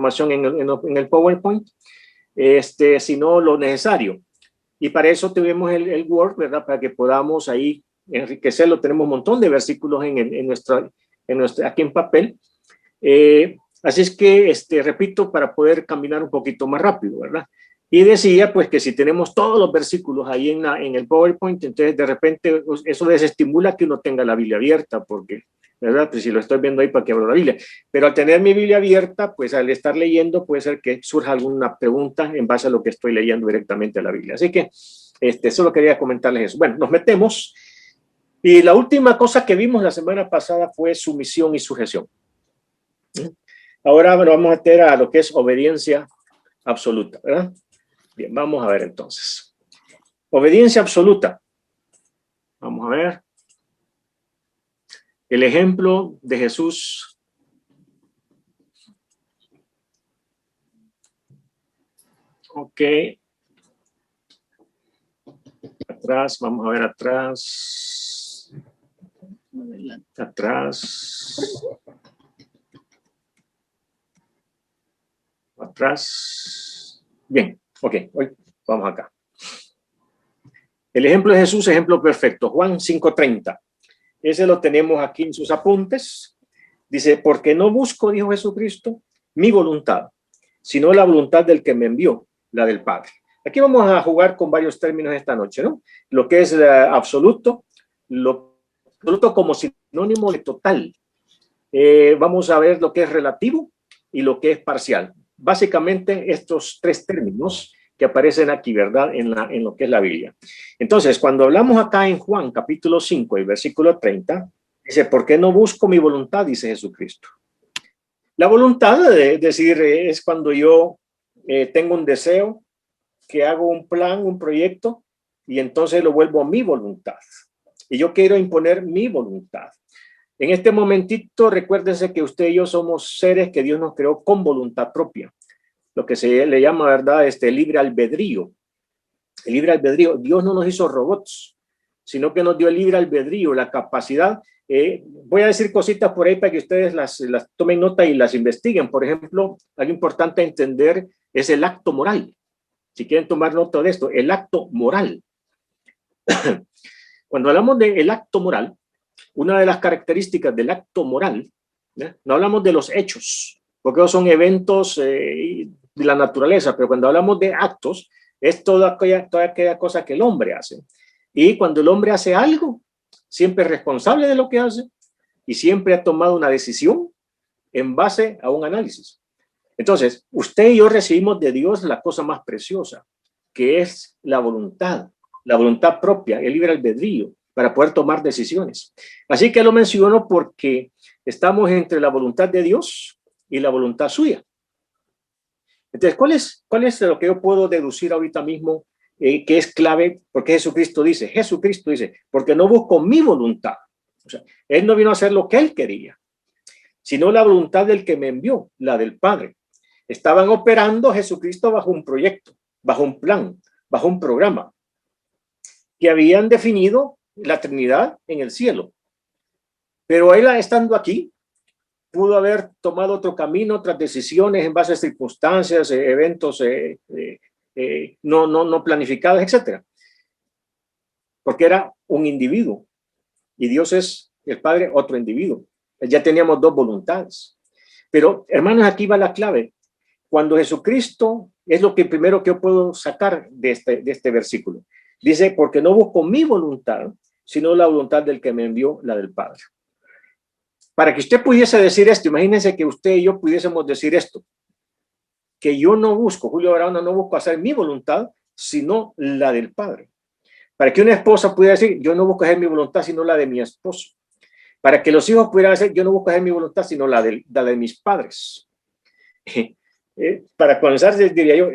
información en el PowerPoint, sino lo necesario. Y para eso tuvimos el Word, ¿verdad? Para que podamos ahí enriquecerlo. Tenemos un montón de versículos en nuestra, aquí en papel. Así es que, repito, para poder caminar un poquito más rápido, ¿verdad? Y decía, pues, que si tenemos todos los versículos ahí en el PowerPoint, entonces de repente eso desestimula que uno tenga la Biblia abierta, porque, ¿verdad? Pues si lo estoy viendo ahí, ¿para qué abro la Biblia? Pero al tener mi Biblia abierta, pues al estar leyendo, puede ser que surja alguna pregunta en base a lo que estoy leyendo directamente a la Biblia. Así que, solo quería comentarles eso. Bueno, nos metemos. Y la última cosa que vimos la semana pasada fue sumisión y sujeción. Ahora vamos a meter a lo que es obediencia absoluta, ¿verdad? Bien, vamos a ver entonces. Obediencia absoluta. Vamos a ver. El ejemplo de Jesús. Ok. Atrás, vamos a ver atrás. Atrás. Atrás. Bien, ok, hoy vamos acá. El ejemplo de Jesús, ejemplo perfecto. Juan 5:30. Ese lo tenemos aquí en sus apuntes. Dice, porque no busco, dijo Jesucristo, mi voluntad, sino la voluntad del que me envió, la del Padre. Aquí vamos a jugar con varios términos esta noche, ¿no? Lo que es absoluto, lo absoluto como sinónimo de total. Vamos a ver lo que es relativo y lo que es parcial. Básicamente estos tres términos que aparecen aquí, ¿verdad? En lo que es la Biblia. Entonces, cuando hablamos acá en Juan capítulo 5 y versículo 30, dice, ¿por qué no busco mi voluntad? Dice Jesucristo. La voluntad, es decir, es cuando yo tengo un deseo, que hago un plan, un proyecto, y entonces lo vuelvo a mi voluntad. Y yo quiero imponer mi voluntad. En este momentito, recuérdense que usted y yo somos seres que Dios nos creó con voluntad propia. Lo que se le llama, ¿verdad? Libre albedrío. El libre albedrío. Dios no nos hizo robots, sino que nos dio el libre albedrío, la capacidad. Voy a decir cositas por ahí para que ustedes las tomen nota y las investiguen. Por ejemplo, algo importante a entender es el acto moral. Si quieren tomar nota de esto, el acto moral. Cuando hablamos del acto moral, una de las características del acto moral, no hablamos de los hechos, porque esos son eventos de la naturaleza, pero cuando hablamos de actos, es toda aquella cosa que el hombre hace. Y cuando el hombre hace algo, siempre es responsable de lo que hace y siempre ha tomado una decisión en base a un análisis. Entonces, usted y yo recibimos de Dios la cosa más preciosa, que es la voluntad propia, el libre albedrío, para poder tomar decisiones. Así que lo menciono porque estamos entre la voluntad de Dios y la voluntad suya. Entonces, ¿cuál es lo que yo puedo deducir ahorita mismo que es clave? Porque Jesucristo dice, porque no busco mi voluntad. O sea, Él no vino a hacer lo que Él quería, sino la voluntad del que me envió, la del Padre. Estaban operando Jesucristo bajo un proyecto, bajo un plan, bajo un programa que habían definido la Trinidad en el cielo. Pero Él, estando aquí, pudo haber tomado otro camino, otras decisiones en base a circunstancias, eventos no planificados, etc. Porque era un individuo y Dios es el Padre, otro individuo. Ya teníamos dos voluntades. Pero, hermanos, aquí va la clave. Cuando Jesucristo, es lo que primero que yo puedo sacar de este versículo. Dice, porque no busco mi voluntad, sino la voluntad del que me envió, la del Padre. Para que usted pudiese decir esto, imagínense que usted y yo pudiésemos decir esto, que yo no busco, Julio Barahona, no busco hacer mi voluntad, sino la del Padre. Para que una esposa pudiera decir, yo no busco hacer mi voluntad, sino la de mi esposo. Para que los hijos pudieran decir, yo no busco hacer mi voluntad, sino la de mis padres. Para comenzar, diría yo,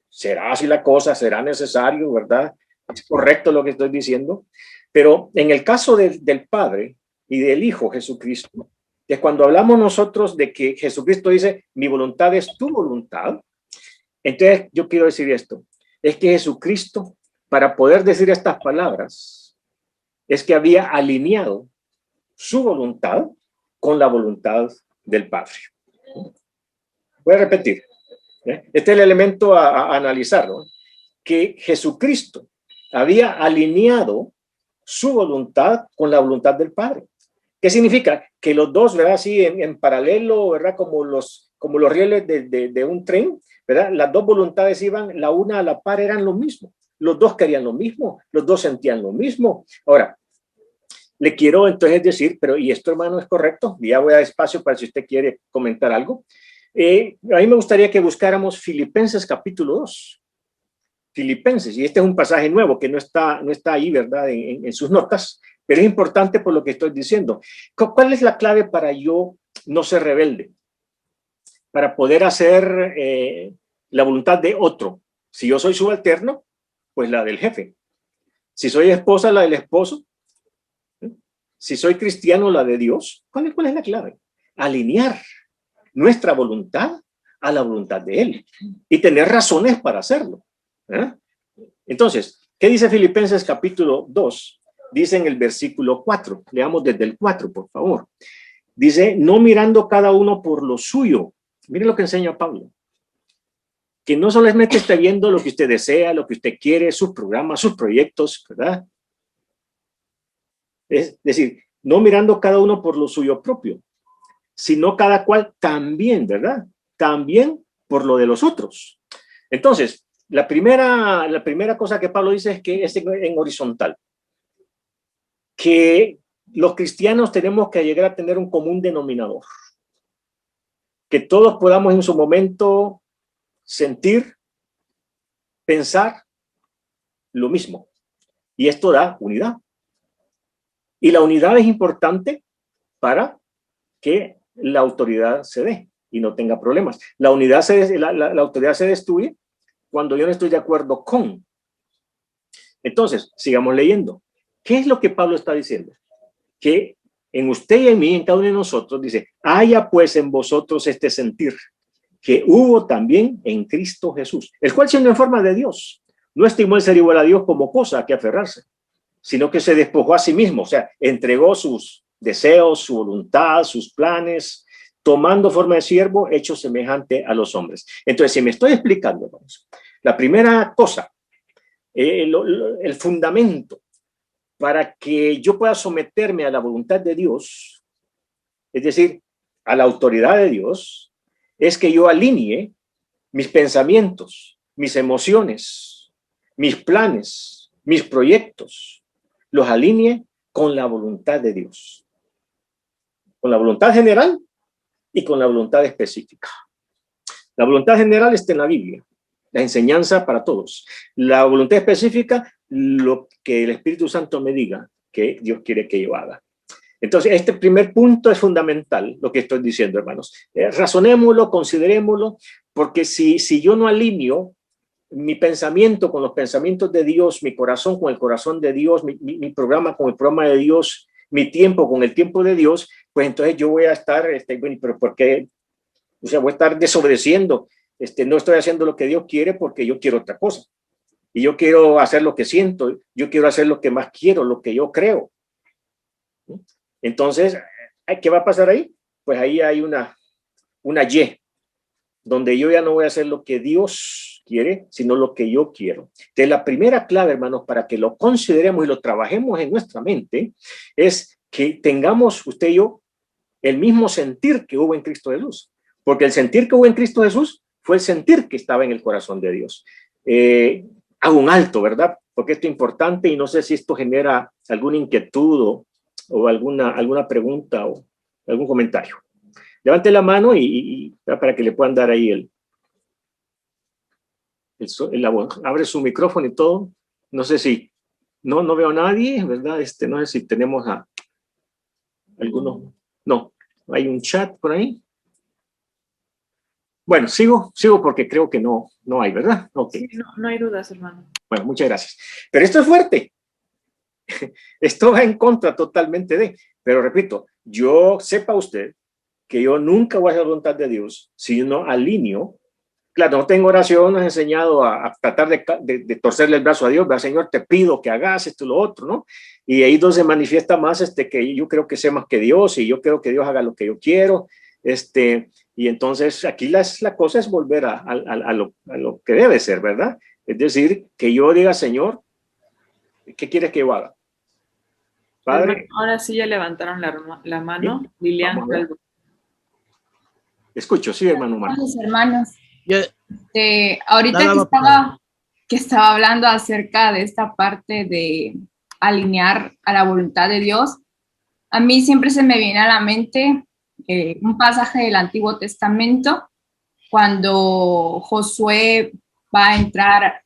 ¿será así la cosa? ¿Será necesario, verdad? ¿Es correcto lo que estoy diciendo? Pero en el caso del Padre y del Hijo Jesucristo, es cuando hablamos nosotros de que Jesucristo dice, mi voluntad es tu voluntad. Entonces, yo quiero decir esto, es que Jesucristo, para poder decir estas palabras, es que había alineado su voluntad con la voluntad del Padre. Voy a repetir. Este es el elemento a analizar, ¿no? Que Jesucristo había alineado su voluntad con la voluntad del Padre. ¿Qué significa? Que los dos, ¿verdad? Así en paralelo, ¿verdad? Como los rieles de un tren, ¿verdad? Las dos voluntades iban, la una a la par, eran lo mismo. Los dos querían lo mismo, los dos sentían lo mismo. Ahora, le quiero entonces decir, pero ¿y esto, hermano, es correcto? Ya voy a dar espacio para si usted quiere comentar algo. A mí me gustaría que buscáramos Filipenses capítulo 2. Filipenses, y este es un pasaje nuevo que no está ahí, ¿verdad? En sus notas, pero es importante por lo que estoy diciendo. ¿Cuál es la clave para yo no ser rebelde? Para poder hacer la voluntad de otro. Si yo soy subalterno, pues la del jefe. Si soy esposa, la del esposo. Si soy cristiano, la de Dios. ¿Cuál es la clave? Alinear nuestra voluntad a la voluntad de Él y tener razones para hacerlo. Entonces, ¿qué dice Filipenses capítulo 2? Dice en el versículo 4. Leamos desde el 4, por favor. Dice, no mirando cada uno por lo suyo. Miren lo que enseña Pablo. Que no solamente esté viendo lo que usted desea, lo que usted quiere, sus programas, sus proyectos, ¿verdad? Es decir, no mirando cada uno por lo suyo propio, sino cada cual también, ¿verdad? También por lo de los otros. Entonces, la primera cosa que Pablo dice es que es en horizontal. Que los cristianos tenemos que llegar a tener un común denominador. Que todos podamos en su momento sentir, pensar lo mismo. Y esto da unidad. Y la unidad es importante para que la autoridad se dé y no tenga problemas. La autoridad se destruye cuando yo no estoy de acuerdo con. Entonces, sigamos leyendo. ¿Qué es lo que Pablo está diciendo? Que en usted y en mí, en cada uno de nosotros, dice, haya pues en vosotros este sentir que hubo también en Cristo Jesús, el cual siendo en forma de Dios, no estimó el ser igual a Dios como cosa a que aferrarse, sino que se despojó a sí mismo, o sea, entregó sus deseos, su voluntad, sus planes, tomando forma de siervo, hecho semejante a los hombres. Entonces, si me estoy explicando, vamos, la primera cosa, el fundamento para que yo pueda someterme a la voluntad de Dios, es decir, a la autoridad de Dios, es que yo alinee mis pensamientos, mis emociones, mis planes, mis proyectos, los alinee con la voluntad de Dios, con la voluntad general y con la voluntad específica. La voluntad general está en la Biblia, la enseñanza para todos. La voluntad específica, lo que el Espíritu Santo me diga que Dios quiere que yo haga. Entonces, este primer punto es fundamental, lo que estoy diciendo, hermanos. Razonémoslo, considerémoslo, porque si yo no alineo mi pensamiento con los pensamientos de Dios, mi corazón con el corazón de Dios, mi programa con el programa de Dios, mi tiempo con el tiempo de Dios, pues entonces yo voy a estar, bueno, pero ¿por qué? O sea, voy a estar desobedeciendo. No estoy haciendo lo que Dios quiere porque yo quiero otra cosa. Y yo quiero hacer lo que siento, yo quiero hacer lo que más quiero, lo que yo creo. Entonces, ¿qué va a pasar ahí? Pues ahí hay una Y, donde yo ya no voy a hacer lo que Dios quiere, sino lo que yo quiero. Entonces, la primera clave, hermanos, para que lo consideremos y lo trabajemos en nuestra mente, es que tengamos usted y yo el mismo sentir que hubo en Cristo Jesús. Porque el sentir que hubo en Cristo Jesús fue el sentir que estaba en el corazón de Dios. Hago un alto, ¿verdad? Porque esto es importante y no sé si esto genera alguna inquietud o alguna pregunta o algún comentario. Levante la mano y para que le puedan dar ahí la voz. Abre su micrófono y todo. No sé si, no veo a nadie, ¿verdad? No sé si tenemos a alguno. No, hay un chat por ahí. Bueno, sigo porque creo que no hay, ¿verdad? Okay. Sí, no hay dudas, hermano. Bueno, muchas gracias. Pero esto es fuerte. Esto va en contra totalmente de, pero repito, yo sepa usted que yo nunca voy a hacer la voluntad de Dios si yo no alineo. Claro, no tengo oración, nos he enseñado a tratar de torcerle el brazo a Dios, ¿verdad? Señor, te pido que hagas esto y lo otro, ¿no? Y ahí donde se manifiesta más que yo creo que sé más que Dios y yo creo que Dios haga lo que yo quiero. Y entonces aquí la cosa es volver a lo que debe ser, ¿verdad? Es decir, que yo diga, Señor, ¿qué quieres que yo haga? Padre. Hermano, ahora sí ya levantaron la mano. Bien, Lilian vamos a ver. Calvo. Escucho, sí, hermano Marco. Hermanos, hermanos. Yo, Ahorita nada que estaba hablando acerca de esta parte de alinear a la voluntad de Dios, a mí siempre se me viene a la mente un pasaje del Antiguo Testamento cuando Josué va a entrar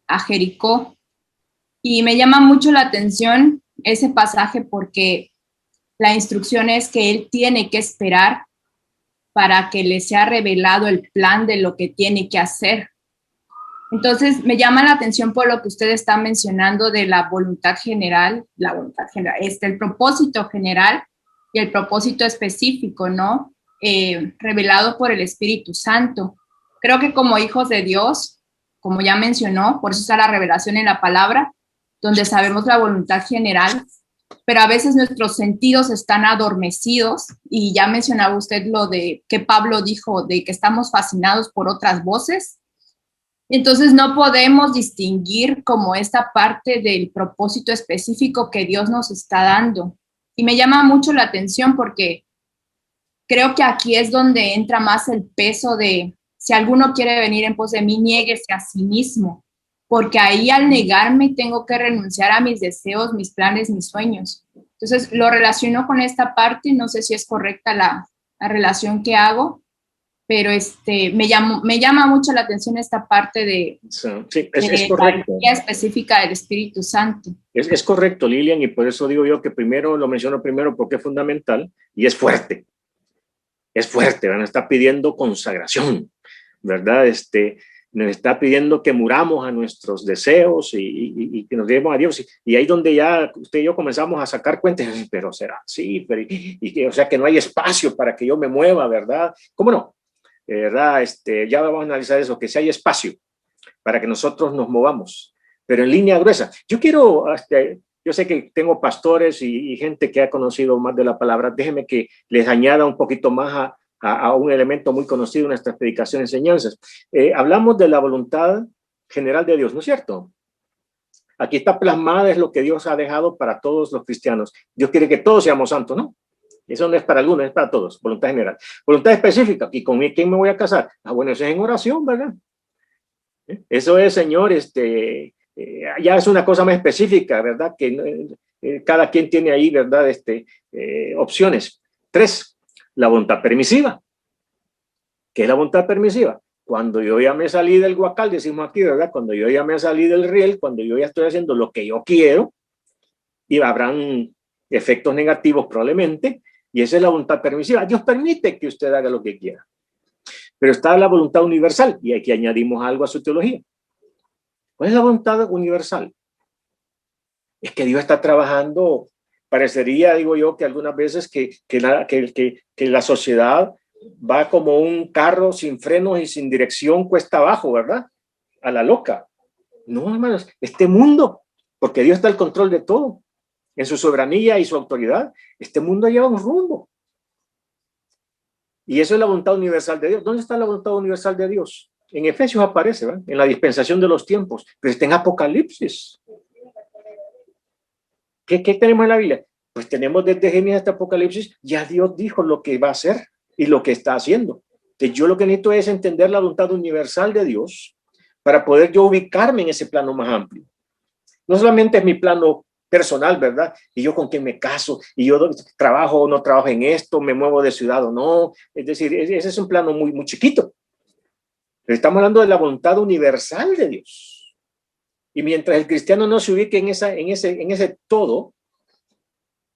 a Jericó, y me llama mucho la atención ese pasaje porque la instrucción es que él tiene que esperar para que le sea revelado el plan de lo que tiene que hacer. Entonces, me llama la atención por lo que usted está mencionando de la voluntad general, el propósito general y el propósito específico, ¿no? Revelado por el Espíritu Santo. Creo que como hijos de Dios, como ya mencionó, por eso está la revelación en la palabra, donde sabemos la voluntad general, pero a veces nuestros sentidos están adormecidos, y ya mencionaba usted lo de que Pablo dijo, de que estamos fascinados por otras voces. Entonces no podemos distinguir como esta parte del propósito específico que Dios nos está dando. Y me llama mucho la atención porque creo que aquí es donde entra más el peso de, si alguno quiere venir en pos de mí, niéguese a sí mismo, porque ahí al negarme tengo que renunciar a mis deseos, mis planes, mis sueños. Entonces lo relaciono con esta parte, no sé si es correcta la relación que hago, pero me llama mucho la atención esta parte de, sí, es correcto. La guía específica del Espíritu Santo. Es correcto, Lilian, y por eso digo yo que primero lo menciono primero porque es fundamental y es fuerte. Es fuerte, ¿verdad? Nos está pidiendo consagración, ¿verdad? Nos está pidiendo que muramos a nuestros deseos y que nos demos a Dios. Y ahí donde ya usted y yo comenzamos a sacar cuentas, pero será así, pero, o sea que no hay espacio para que yo me mueva, ¿verdad? ¿Cómo no? ¿Verdad? Ya vamos a analizar eso, que si hay espacio para que nosotros nos movamos, pero en línea gruesa. Yo sé que tengo pastores y gente que ha conocido más de la palabra. Déjenme que les añada un poquito más a un elemento muy conocido en nuestras predicaciones y enseñanzas. Hablamos de la voluntad general de Dios, ¿no es cierto? Aquí está plasmada, es lo que Dios ha dejado para todos los cristianos. Dios quiere que todos seamos santos, ¿no? Eso no es para algunos, es para todos, voluntad general. Voluntad específica, ¿y con quién me voy a casar? Bueno, eso es en oración, ¿verdad? Eso es, Señor, ya es una cosa más específica, ¿verdad? Que cada quien tiene ahí, ¿verdad? Opciones. 3, la voluntad permisiva. ¿Qué es la voluntad permisiva? Cuando yo ya me salí del guacal, decimos aquí, ¿verdad? Cuando yo ya me salí del riel, cuando yo ya estoy haciendo lo que yo quiero, y habrán efectos negativos probablemente, y esa es la voluntad permisiva. Dios permite que usted haga lo que quiera. Pero está la voluntad universal, y aquí añadimos algo a su teología. ¿Cuál es la voluntad universal? Es que Dios está trabajando, parecería, digo yo, que algunas veces que la sociedad va como un carro sin frenos y sin dirección cuesta abajo, ¿verdad? A la loca. No, hermanos, este mundo, porque Dios está al control de todo, en su soberanía y su autoridad, este mundo lleva un rumbo. Y eso es la voluntad universal de Dios. ¿Dónde está la voluntad universal de Dios? En Efesios aparece, ¿verdad? En la dispensación de los tiempos, pero está en Apocalipsis. ¿Qué tenemos en la Biblia? Pues tenemos desde Génesis hasta Apocalipsis, ya Dios dijo lo que va a hacer y lo que está haciendo. Entonces yo lo que necesito es entender la voluntad universal de Dios para poder yo ubicarme en ese plano más amplio. No solamente es mi plano personal, ¿verdad? Y yo con quién me caso, y yo trabajo o no trabajo en esto, me muevo de ciudad o no. Es decir, ese es un plano muy, muy chiquito. Pero estamos hablando de la voluntad universal de Dios. Y mientras el cristiano no se ubique en ese todo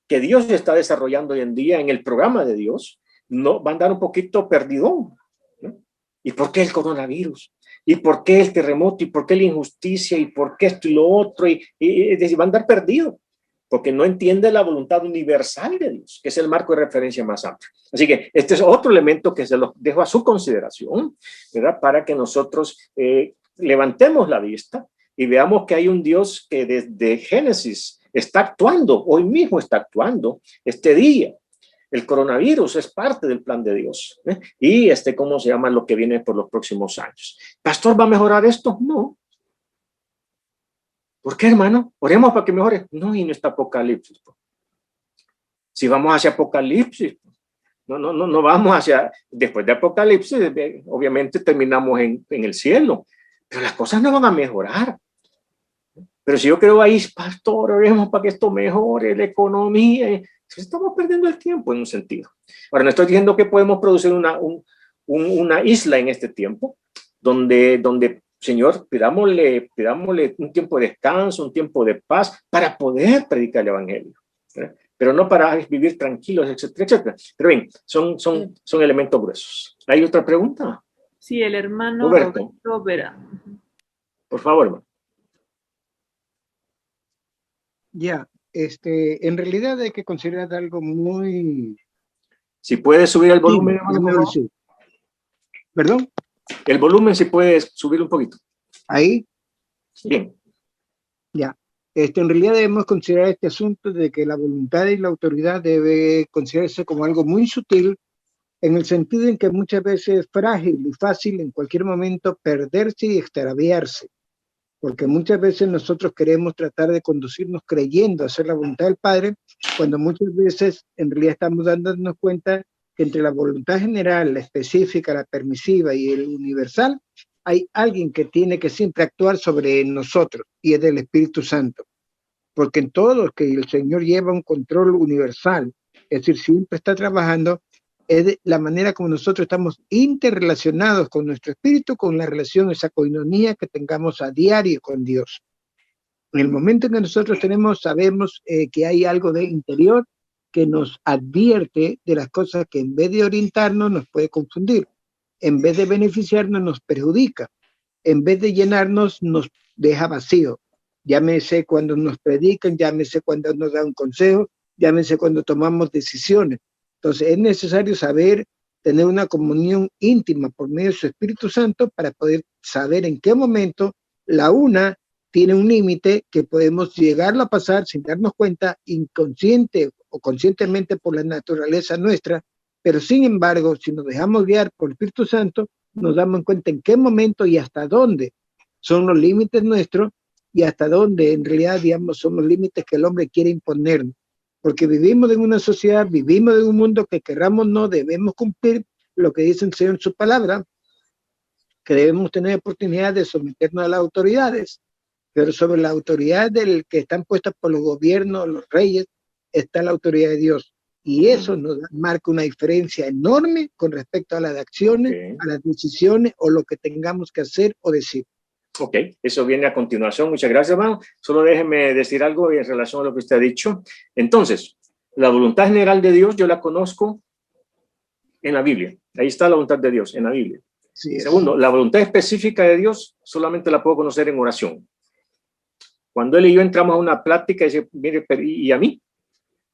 que Dios está desarrollando hoy en día en el programa de Dios, no va a andar un poquito perdidón, ¿no? ¿Y por qué el coronavirus? ¿Y por qué el terremoto? ¿Y por qué la injusticia? ¿Y por qué esto y lo otro? Es decir, va a andar perdido, porque no entiende la voluntad universal de Dios, que es el marco de referencia más amplio. Así que este es otro elemento que se los dejo a su consideración, ¿verdad? Para que nosotros levantemos la vista y veamos que hay un Dios que desde Génesis está actuando, hoy mismo está actuando, este día. El coronavirus es parte del plan de Dios. Y ¿cómo se llama lo que viene por los próximos años? ¿Pastor, va a mejorar esto? No. ¿Por qué, hermano? Oremos para que mejore. No, y no está Apocalipsis. Si vamos hacia Apocalipsis, no vamos hacia, después de Apocalipsis, obviamente terminamos en el cielo, pero las cosas no van a mejorar. Pero si yo creo ahí, pastor, oremos para que esto mejore, la economía, entonces estamos perdiendo el tiempo en un sentido. Ahora, no estoy diciendo que podemos producir una isla en este tiempo, donde Señor, pidámosle un tiempo de descanso, un tiempo de paz, para poder predicar el evangelio, ¿verdad? Pero no para vivir tranquilos, etcétera, etcétera. Pero bien, son elementos gruesos. ¿Hay otra pregunta? Sí, el hermano Roberto Vera. Por favor, hermano. Ya, en realidad hay que considerar algo muy... Si puedes subir el volumen, hermano, por favor. Sí. ¿Perdón? El volumen, si puedes subir un poquito. Ahí. Bien. Ya. En realidad debemos considerar este asunto de que la voluntad y la autoridad debe considerarse como algo muy sutil, en el sentido en que muchas veces es frágil y fácil en cualquier momento perderse y extraviarse, porque muchas veces nosotros queremos tratar de conducirnos creyendo hacer la voluntad del Padre, cuando muchas veces en realidad estamos dándonos cuenta que entre la voluntad general, la específica, la permisiva y el universal, hay alguien que tiene que siempre actuar sobre nosotros, y es el Espíritu Santo. Porque en todo que el Señor lleva un control universal, es decir, siempre está trabajando, es de la manera como nosotros estamos interrelacionados con nuestro espíritu, con la relación, esa coinonía que tengamos a diario con Dios. En el momento en que nosotros sabemos que hay algo de interior que nos advierte de las cosas que en vez de orientarnos nos puede confundir, en vez de beneficiarnos nos perjudica, en vez de llenarnos nos deja vacío. Llámese cuando nos predican, llámese cuando nos dan un consejo, llámese cuando tomamos decisiones. Entonces es necesario saber tener una comunión íntima por medio de su Espíritu Santo para poder saber en qué momento la una tiene un límite que podemos llegarlo a pasar sin darnos cuenta, inconsciente o conscientemente por la naturaleza nuestra, pero sin embargo, si nos dejamos guiar por el Espíritu Santo, nos damos cuenta en qué momento y hasta dónde son los límites nuestros y hasta dónde en realidad, digamos, son los límites que el hombre quiere imponernos. Porque vivimos en una sociedad, vivimos en un mundo que querramos no debemos cumplir lo que dice el Señor en su palabra, que debemos tener oportunidad de someternos a las autoridades, pero sobre la autoridad del que están puestas por los gobiernos, los reyes, está la autoridad de Dios. Y eso nos marca una diferencia enorme con respecto a las acciones, a las decisiones o lo que tengamos que hacer o decir. Ok, eso viene a continuación. Muchas gracias, hermano. Solo déjeme decir algo en relación a lo que usted ha dicho. Entonces, la voluntad general de Dios yo la conozco en la Biblia. Ahí está la voluntad de Dios, en la Biblia. Sí, segundo, la voluntad específica de Dios solamente la puedo conocer en oración. Cuando él y yo entramos a una plática y dice, mire, ¿y a mí?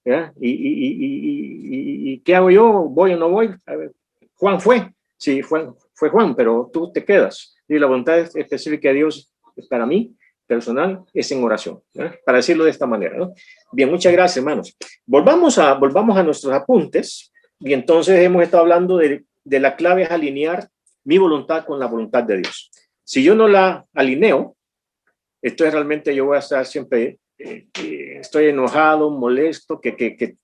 ¿Ya? ¿Y qué hago yo? ¿Voy o no voy? A ver, Juan fue. Sí, fue Juan, pero tú te quedas. Y la voluntad específica de Dios para mí, personal, es en oración, ¿eh? Para decirlo de esta manera, ¿no? Bien, muchas gracias, hermanos. Volvamos a nuestros apuntes. Y entonces hemos estado hablando de la clave es alinear mi voluntad con la voluntad de Dios. Si yo no la alineo, entonces realmente yo voy a estar siempre, estoy enojado, molesto, que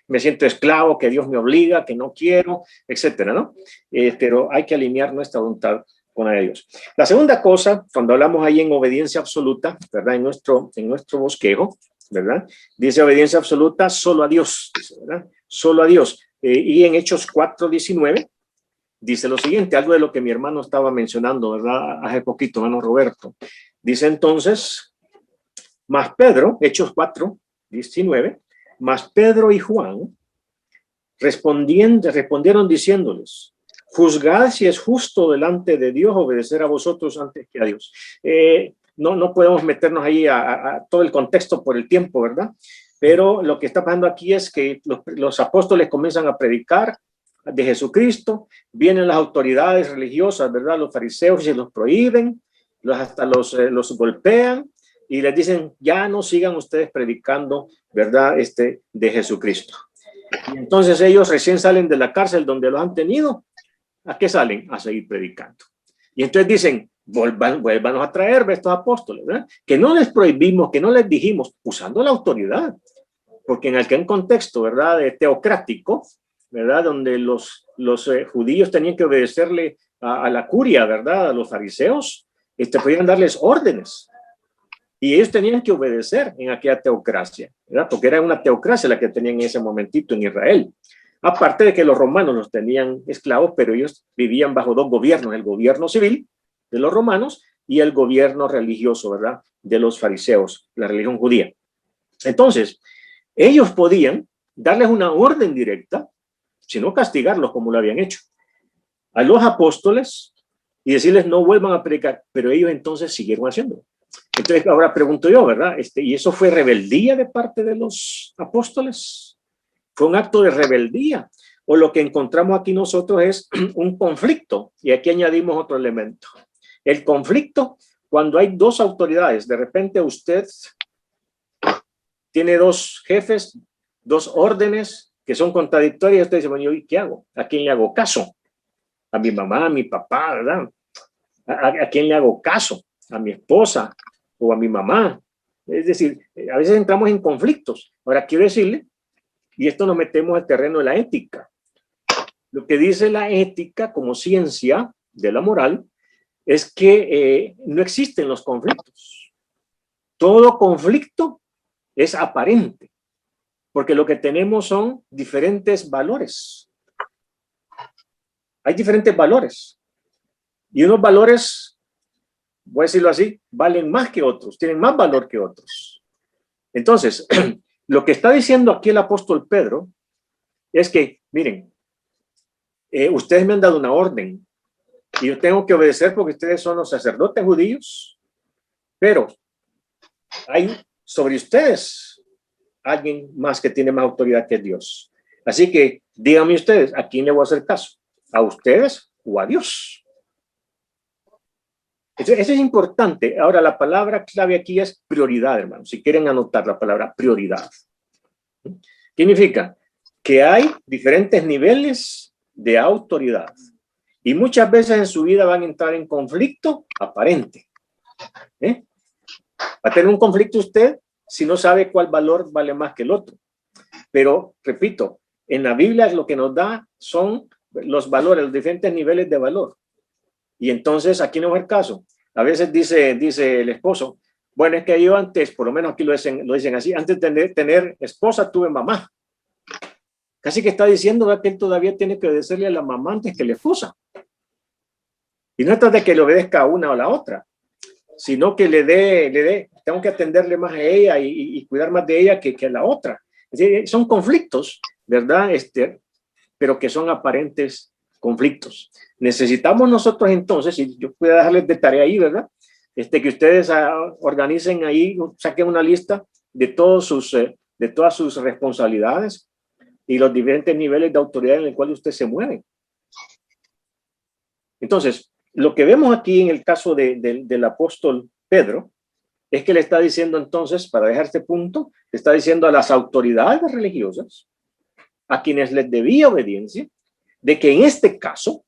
me siento esclavo, que Dios me obliga, que no quiero, etcétera, ¿no? Pero hay que alinear nuestra voluntad con la de Dios. La segunda cosa, cuando hablamos ahí en obediencia absoluta, ¿verdad? En nuestro bosquejo, ¿verdad? Dice obediencia absoluta solo a Dios, ¿verdad? Solo a Dios. Y en Hechos 4:19 dice lo siguiente, algo de lo que mi hermano estaba mencionando, ¿verdad? Hace poquito, hermano Roberto. Dice entonces, más Pedro, Hechos 4:19, más Pedro y Juan respondieron diciéndoles, juzgad si es justo delante de Dios obedecer a vosotros antes que a Dios. No podemos meternos ahí a todo el contexto por el tiempo, ¿verdad? Pero lo que está pasando aquí es que los apóstoles comienzan a predicar de Jesucristo, vienen las autoridades religiosas, ¿verdad? Los fariseos se los prohíben, hasta los golpean y les dicen, ya no sigan ustedes predicando, ¿verdad? De Jesucristo. Y entonces ellos recién salen de la cárcel donde los han tenido. ¿A qué salen? A seguir predicando. Y entonces dicen, vuélvanos a traer estos apóstoles, ¿verdad? Que no les prohibimos, que no les dijimos, usando la autoridad. Porque en aquel contexto, ¿verdad?, teocrático, ¿verdad?, donde los judíos tenían que obedecerle a la curia, ¿verdad?, a los fariseos, podían darles órdenes. Y ellos tenían que obedecer en aquella teocracia, ¿verdad?, porque era una teocracia la que tenían en ese momentito en Israel. Aparte de que los romanos los tenían esclavos, pero ellos vivían bajo dos gobiernos, el gobierno civil de los romanos y el gobierno religioso, ¿verdad?, de los fariseos, la religión judía. Entonces, ellos podían darles una orden directa, sino castigarlos como lo habían hecho, a los apóstoles y decirles no vuelvan a predicar, pero ellos entonces siguieron haciéndolo. Entonces ahora pregunto yo, ¿verdad? ¿Y eso fue rebeldía de parte de los apóstoles? ¿Fue un acto de rebeldía? ¿O lo que encontramos aquí nosotros es un conflicto? Y aquí añadimos otro elemento. El conflicto, cuando hay dos autoridades, de repente usted tiene dos jefes, dos órdenes que son contradictorias, y usted dice, bueno, ¿y qué hago? ¿A quién le hago caso? A mi mamá, a mi papá, ¿verdad? ¿A quién le hago caso? ¿A mi esposa o a mi mamá? Es decir, a veces entramos en conflictos. Ahora quiero decirle, y esto nos metemos al terreno de la ética. Lo que dice la ética como ciencia de la moral es que no existen los conflictos. Todo conflicto es aparente, porque lo que tenemos son diferentes valores. Hay diferentes valores. Y unos valores, voy a decirlo así, valen más que otros, tienen más valor que otros. Entonces, lo que está diciendo aquí el apóstol Pedro es que, miren, ustedes me han dado una orden y yo tengo que obedecer porque ustedes son los sacerdotes judíos, pero hay sobre ustedes alguien más que tiene más autoridad que Dios. Así que díganme ustedes, ¿a quién le voy a hacer caso? ¿A ustedes o a Dios? Eso es importante. Ahora, la palabra clave aquí es prioridad, hermano. Si quieren anotar la palabra prioridad. ¿Qué significa? Que hay diferentes niveles de autoridad. Y muchas veces en su vida van a entrar en conflicto aparente. Va a tener un conflicto usted si no sabe cuál valor vale más que el otro. Pero, repito, en la Biblia lo que nos da son los valores, los diferentes niveles de valor. Y entonces aquí no es el caso. A veces dice el esposo, bueno, es que yo antes, por lo menos aquí lo dicen así, antes de tener esposa tuve mamá. Casi que está diciendo que él todavía tiene que obedecerle a la mamá antes que la esposa. Y no es de que le obedezca a una o a la otra, sino que le dé, tengo que atenderle más a ella y cuidar más de ella que a la otra. Es decir, son conflictos, ¿verdad? Pero que son aparentes conflictos. Necesitamos nosotros entonces, y yo puedo dejarles de tarea ahí, ¿verdad? Que ustedes organicen ahí, saquen una lista de todas sus responsabilidades y los diferentes niveles de autoridad en el cual usted se mueve. Entonces, lo que vemos aquí en el caso del apóstol Pedro es que le está diciendo entonces, para dejar este punto, le está diciendo a las autoridades religiosas, a quienes les debía obediencia, de que en este caso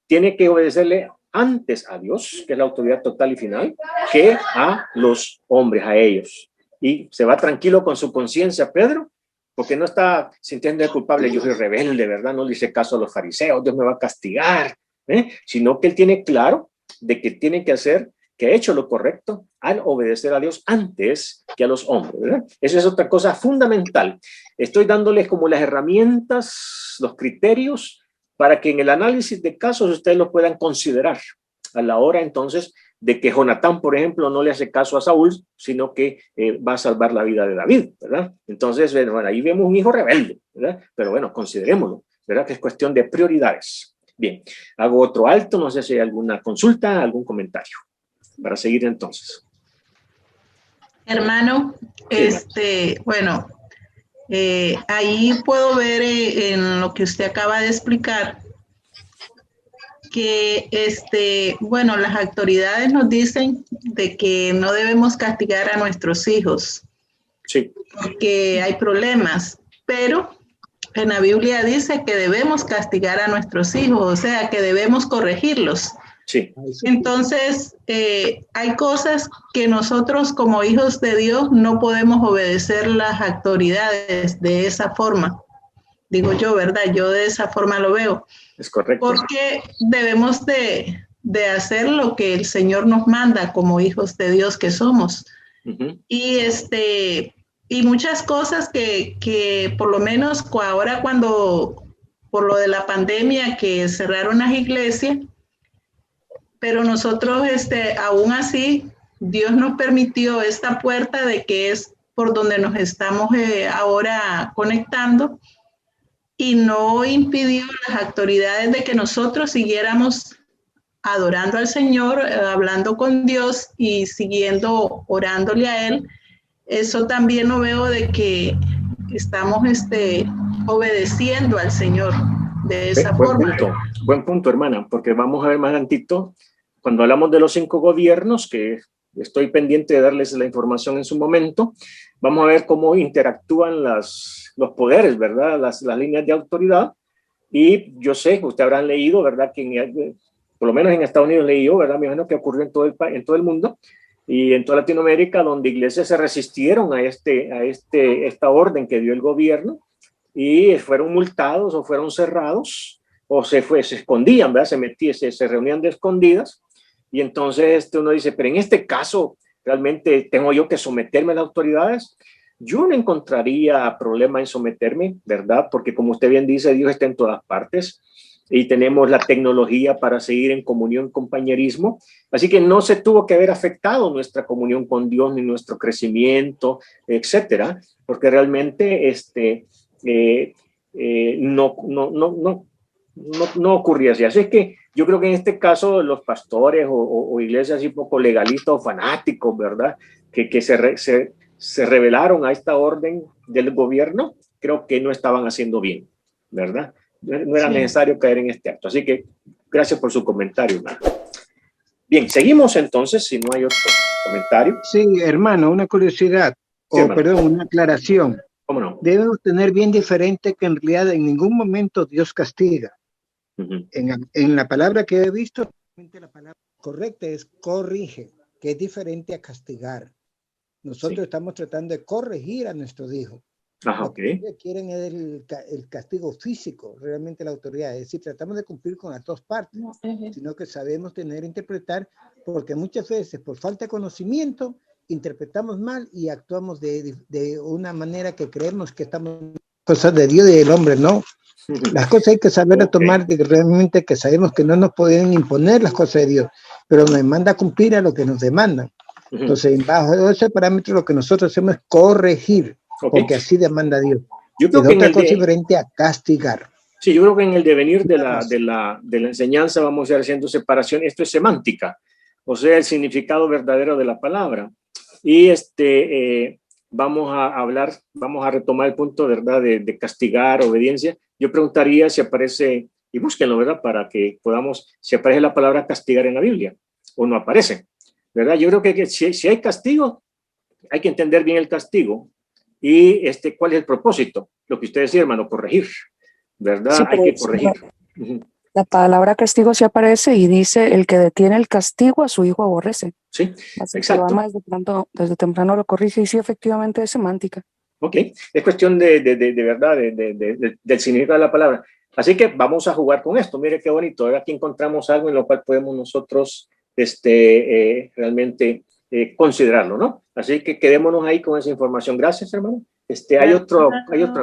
tiene que obedecerle antes a Dios, que es la autoridad total y final, que a los hombres, a ellos. Y se va tranquilo con su conciencia, Pedro, porque no está sintiendo culpable, yo soy rebelde, ¿verdad? No le hice caso a los fariseos, Dios me va a castigar, sino que él tiene claro de que tiene que hacer, que ha hecho lo correcto al obedecer a Dios antes que a los hombres, ¿verdad? Eso es otra cosa fundamental. Estoy dándoles como las herramientas, los criterios, para que en el análisis de casos ustedes los puedan considerar a la hora entonces de que Jonatán, por ejemplo, no le hace caso a Saúl, sino que va a salvar la vida de David, ¿verdad? Entonces, bueno, ahí vemos un hijo rebelde, ¿verdad? Pero bueno, considerémoslo, ¿verdad? Que es cuestión de prioridades. Bien, hago otro alto, no sé si hay alguna consulta, algún comentario, para seguir entonces. Hermano, bueno, ahí puedo ver en lo que usted acaba de explicar que, bueno, las autoridades nos dicen de que no debemos castigar a nuestros hijos. Sí. Porque hay problemas, pero en la Biblia dice que debemos castigar a nuestros hijos, o sea, que debemos corregirlos. Sí. Entonces, hay cosas que nosotros como hijos de Dios no podemos obedecer las autoridades de esa forma. Digo yo, ¿verdad? Yo de esa forma lo veo. Es correcto. Porque debemos de hacer lo que el Señor nos manda como hijos de Dios que somos. Y muchas cosas que por lo menos ahora cuando, por lo de la pandemia que cerraron las iglesias, pero nosotros aún así, Dios nos permitió esta puerta de que es por donde nos estamos ahora conectando, y no impidió a las autoridades de que nosotros siguiéramos adorando al Señor, hablando con Dios y siguiendo orándole a Él. Eso también lo veo de que estamos obedeciendo al Señor de esa forma. Buen punto, hermana, porque vamos a ver más adelantito, cuando hablamos de los 5 gobiernos, que estoy pendiente de darles la información en su momento, vamos a ver cómo interactúan los poderes, ¿verdad? Las líneas de autoridad. Y yo sé que ustedes habrán leído, ¿verdad? Que por lo menos en Estados Unidos leí yo, ¿verdad? Me imagino que ocurrió en todo el mundo y en toda Latinoamérica, donde iglesias se resistieron a esta orden que dio el gobierno y fueron multados o fueron cerrados o se escondían, ¿verdad? Se reunían de escondidas. Y entonces uno dice, pero en este caso, ¿realmente tengo yo que someterme a las autoridades? Yo no encontraría problema en someterme, ¿verdad? Porque como usted bien dice, Dios está en todas partes y tenemos la tecnología para seguir en comunión, compañerismo. Así que no se tuvo que haber afectado nuestra comunión con Dios, ni nuestro crecimiento, etcétera, porque realmente no ocurría así. Así es que yo creo que en este caso los pastores o iglesias así poco legalistas o fanáticos, ¿verdad? Que se rebelaron a esta orden del gobierno, creo que no estaban haciendo bien, ¿verdad? No era necesario caer en este acto. Así que gracias por su comentario, hermano. Bien, seguimos entonces, si no hay otro comentario. Sí, hermano, una curiosidad, Sí, perdón, una aclaración. ¿Cómo no? Debemos tener bien diferente que en realidad en ningún momento Dios castiga. En la palabra que he visto, la palabra correcta es corrige, que es diferente a castigar. Nosotros estamos tratando de corregir a nuestros hijos. Lo que quieren es el castigo físico, realmente la autoridad. Es decir, tratamos de cumplir con las dos partes, sino que sabemos interpretar, porque muchas veces por falta de conocimiento interpretamos mal y actuamos de una manera que creemos que estamos cosas de Dios y del hombre, ¿no? Las cosas hay que saber tomar, realmente que sabemos que no nos pueden imponer las cosas de Dios, pero nos manda a cumplir a lo que nos demandan. Entonces, bajo ese parámetro, lo que nosotros hacemos es corregir, porque así demanda Dios. Yo creo que otra cosa diferente a castigar. Sí, yo creo que en el devenir de la enseñanza vamos a ir haciendo separación. Esto es semántica, o sea, el significado verdadero de la palabra. Y vamos a retomar el punto, ¿verdad?, de castigar, obediencia. Yo preguntaría si aparece, y búsquenlo, ¿verdad?, para que podamos, si aparece la palabra castigar en la Biblia, o no aparece, ¿verdad? Yo creo que si hay castigo, hay que entender bien el castigo y cuál es el propósito. Lo que usted decía, hermano, corregir, ¿verdad? Sí, hay que corregir. La palabra castigo sí aparece y dice: el que detiene el castigo a su hijo aborrece. Sí, así exacto. Que desde temprano lo corrige y sí, efectivamente es semántica. Ok, es cuestión de verdad, del significado de la palabra. Así que vamos a jugar con esto. Mire qué bonito. Aquí encontramos algo en lo cual podemos nosotros realmente considerarlo, ¿no? Así que quedémonos ahí con esa información. Gracias, hermano. Hay otra,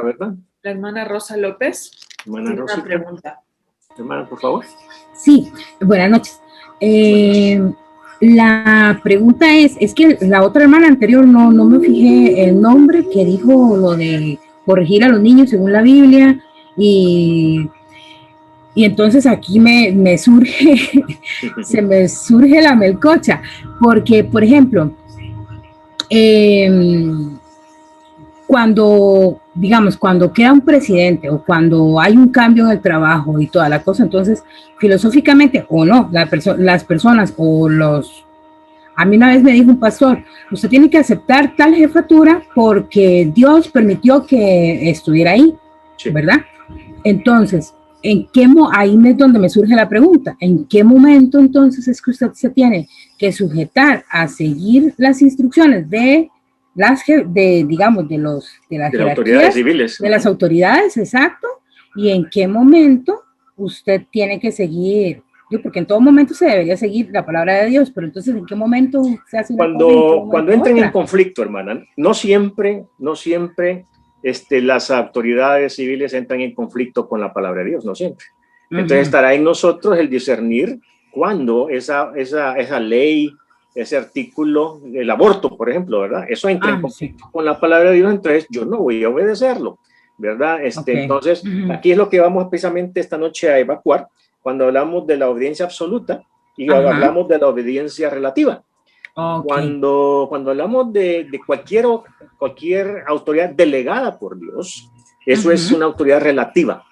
¿verdad? La hermana Rosa López. Hermana Rosa. Una pregunta. Hermana, por favor. Sí, buenas noches. La pregunta es que la otra hermana anterior no me fijé el nombre que dijo lo de corregir a los niños según la Biblia y entonces aquí me surge, se me surge la melcocha, porque por ejemplo, cuando queda un presidente o cuando hay un cambio en el trabajo y toda la cosa, entonces filosóficamente o no, las personas o A mí una vez me dijo un pastor, usted tiene que aceptar tal jefatura porque Dios permitió que estuviera ahí, Sí. ¿verdad? Entonces, ahí es donde me surge la pregunta, ¿en qué momento entonces es que usted se tiene que sujetar a seguir las instrucciones de las digamos, de las De autoridades civiles. de las autoridades, exacto, y en qué momento usted tiene que seguir? Porque en todo momento se debería seguir la palabra de Dios, pero entonces ¿en qué momento se hace una cosa? Cuando entren en conflicto, hermana, no siempre las autoridades civiles entran en conflicto con la palabra de Dios, no siempre. Entonces estará en nosotros el discernir cuando esa ley, ese artículo, el aborto, por ejemplo, ¿verdad? Eso entra en conflicto con la palabra de Dios, entonces yo no voy a obedecerlo, ¿verdad? Entonces, aquí es lo que vamos precisamente esta noche a evacuar cuando hablamos de la obediencia absoluta y hablamos de la obediencia relativa. Cuando hablamos de cualquier autoridad delegada por Dios, eso es una autoridad relativa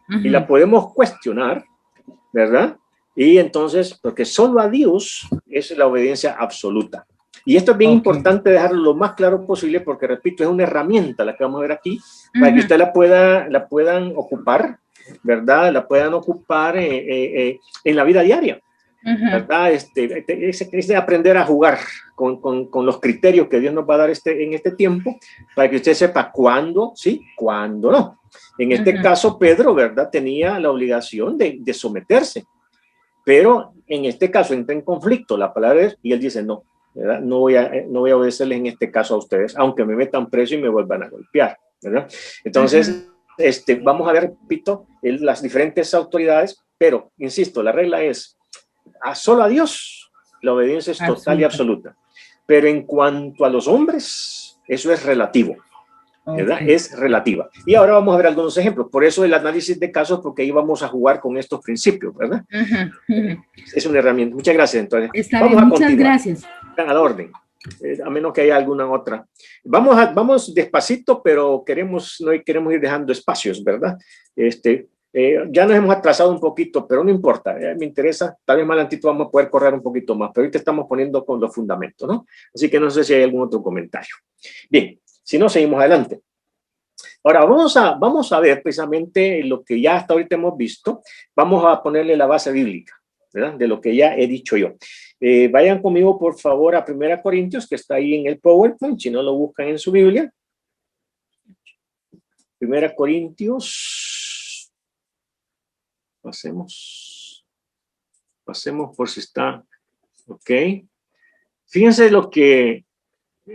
y la podemos cuestionar, ¿verdad? Y entonces, porque solo a Dios es la obediencia absoluta. Y esto es bien importante dejarlo lo más claro posible porque, repito, es una herramienta la que vamos a ver aquí para que usted la puedan ocupar, ¿verdad? La puedan ocupar en la vida diaria, ¿verdad? Es de aprender a jugar con los criterios que Dios nos va a dar en este tiempo para que usted sepa cuándo sí, cuándo no. En este caso, Pedro, ¿verdad? Tenía la obligación de someterse, pero en este caso entra en conflicto la palabra y él dice no, ¿verdad? No voy a obedecerles en este caso a ustedes, aunque me metan preso y me vuelvan a golpear, ¿verdad? Entonces, vamos a ver, repito, las diferentes autoridades, pero, insisto, la regla es solo a Dios la obediencia es total y absoluta, pero en cuanto a los hombres, eso es relativo, ¿verdad? Es relativa. Y ahora vamos a ver algunos ejemplos, por eso el análisis de casos, porque ahí vamos a jugar con estos principios, ¿verdad? Es una herramienta. Muchas gracias, entonces. Está bien, muchas gracias. A la orden. A menos que haya alguna otra. Vamos despacito, pero no queremos ir dejando espacios, ¿verdad? Ya nos hemos atrasado un poquito, pero no importa, me interesa, tal vez más adelantito vamos a poder correr un poquito más, pero ahorita estamos poniendo con los fundamentos, ¿no? Así que no sé si hay algún otro comentario. Bien, si no, seguimos adelante. Ahora, vamos a ver precisamente lo que ya hasta ahorita hemos visto, vamos a ponerle la base bíblica, ¿verdad? De lo que ya he dicho yo. Vayan conmigo, por favor, a 1 Corintios, que está ahí en el PowerPoint, si no lo buscan en su Biblia. 1 Corintios. Pasemos por si está. Ok. Fíjense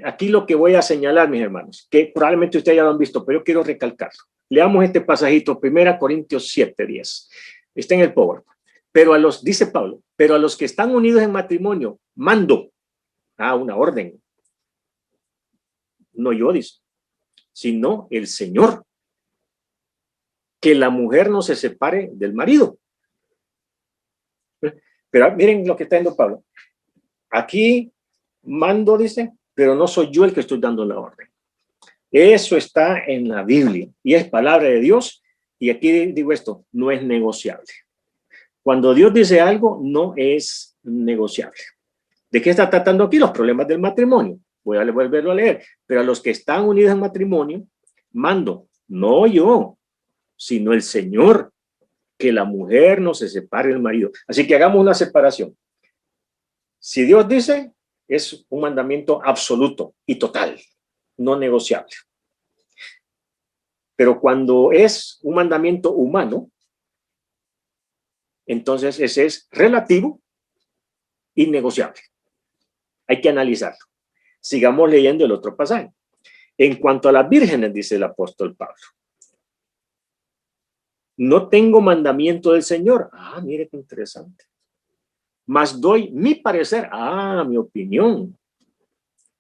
aquí lo que voy a señalar, mis hermanos, que probablemente ustedes ya lo han visto, pero yo quiero recalcarlo. Leamos este pasajito, 1 Corintios 7:10. Está en el PowerPoint. Dice Pablo, pero a los que están unidos en matrimonio, mando una orden. No yo, dice, sino el Señor. Que la mujer no se separe del marido. Pero miren lo que está diciendo Pablo. Aquí mando, dice, pero no soy yo el que estoy dando la orden. Eso está en la Biblia y es palabra de Dios. Y aquí digo esto, no es negociable. Cuando Dios dice algo, no es negociable. ¿De qué está tratando aquí? Los problemas del matrimonio. Voy a volverlo a leer. Pero a los que están unidos en matrimonio, mando, no yo, sino el Señor, que la mujer no se separe del marido. Así que hagamos una separación. Si Dios dice, es un mandamiento absoluto y total, no negociable. Pero cuando es un mandamiento humano, entonces ese es relativo y negociable. Hay que analizarlo. Sigamos leyendo el otro pasaje. En cuanto a las vírgenes, dice el apóstol Pablo, no tengo mandamiento del Señor. Mire qué interesante. Mas doy mi parecer, mi opinión,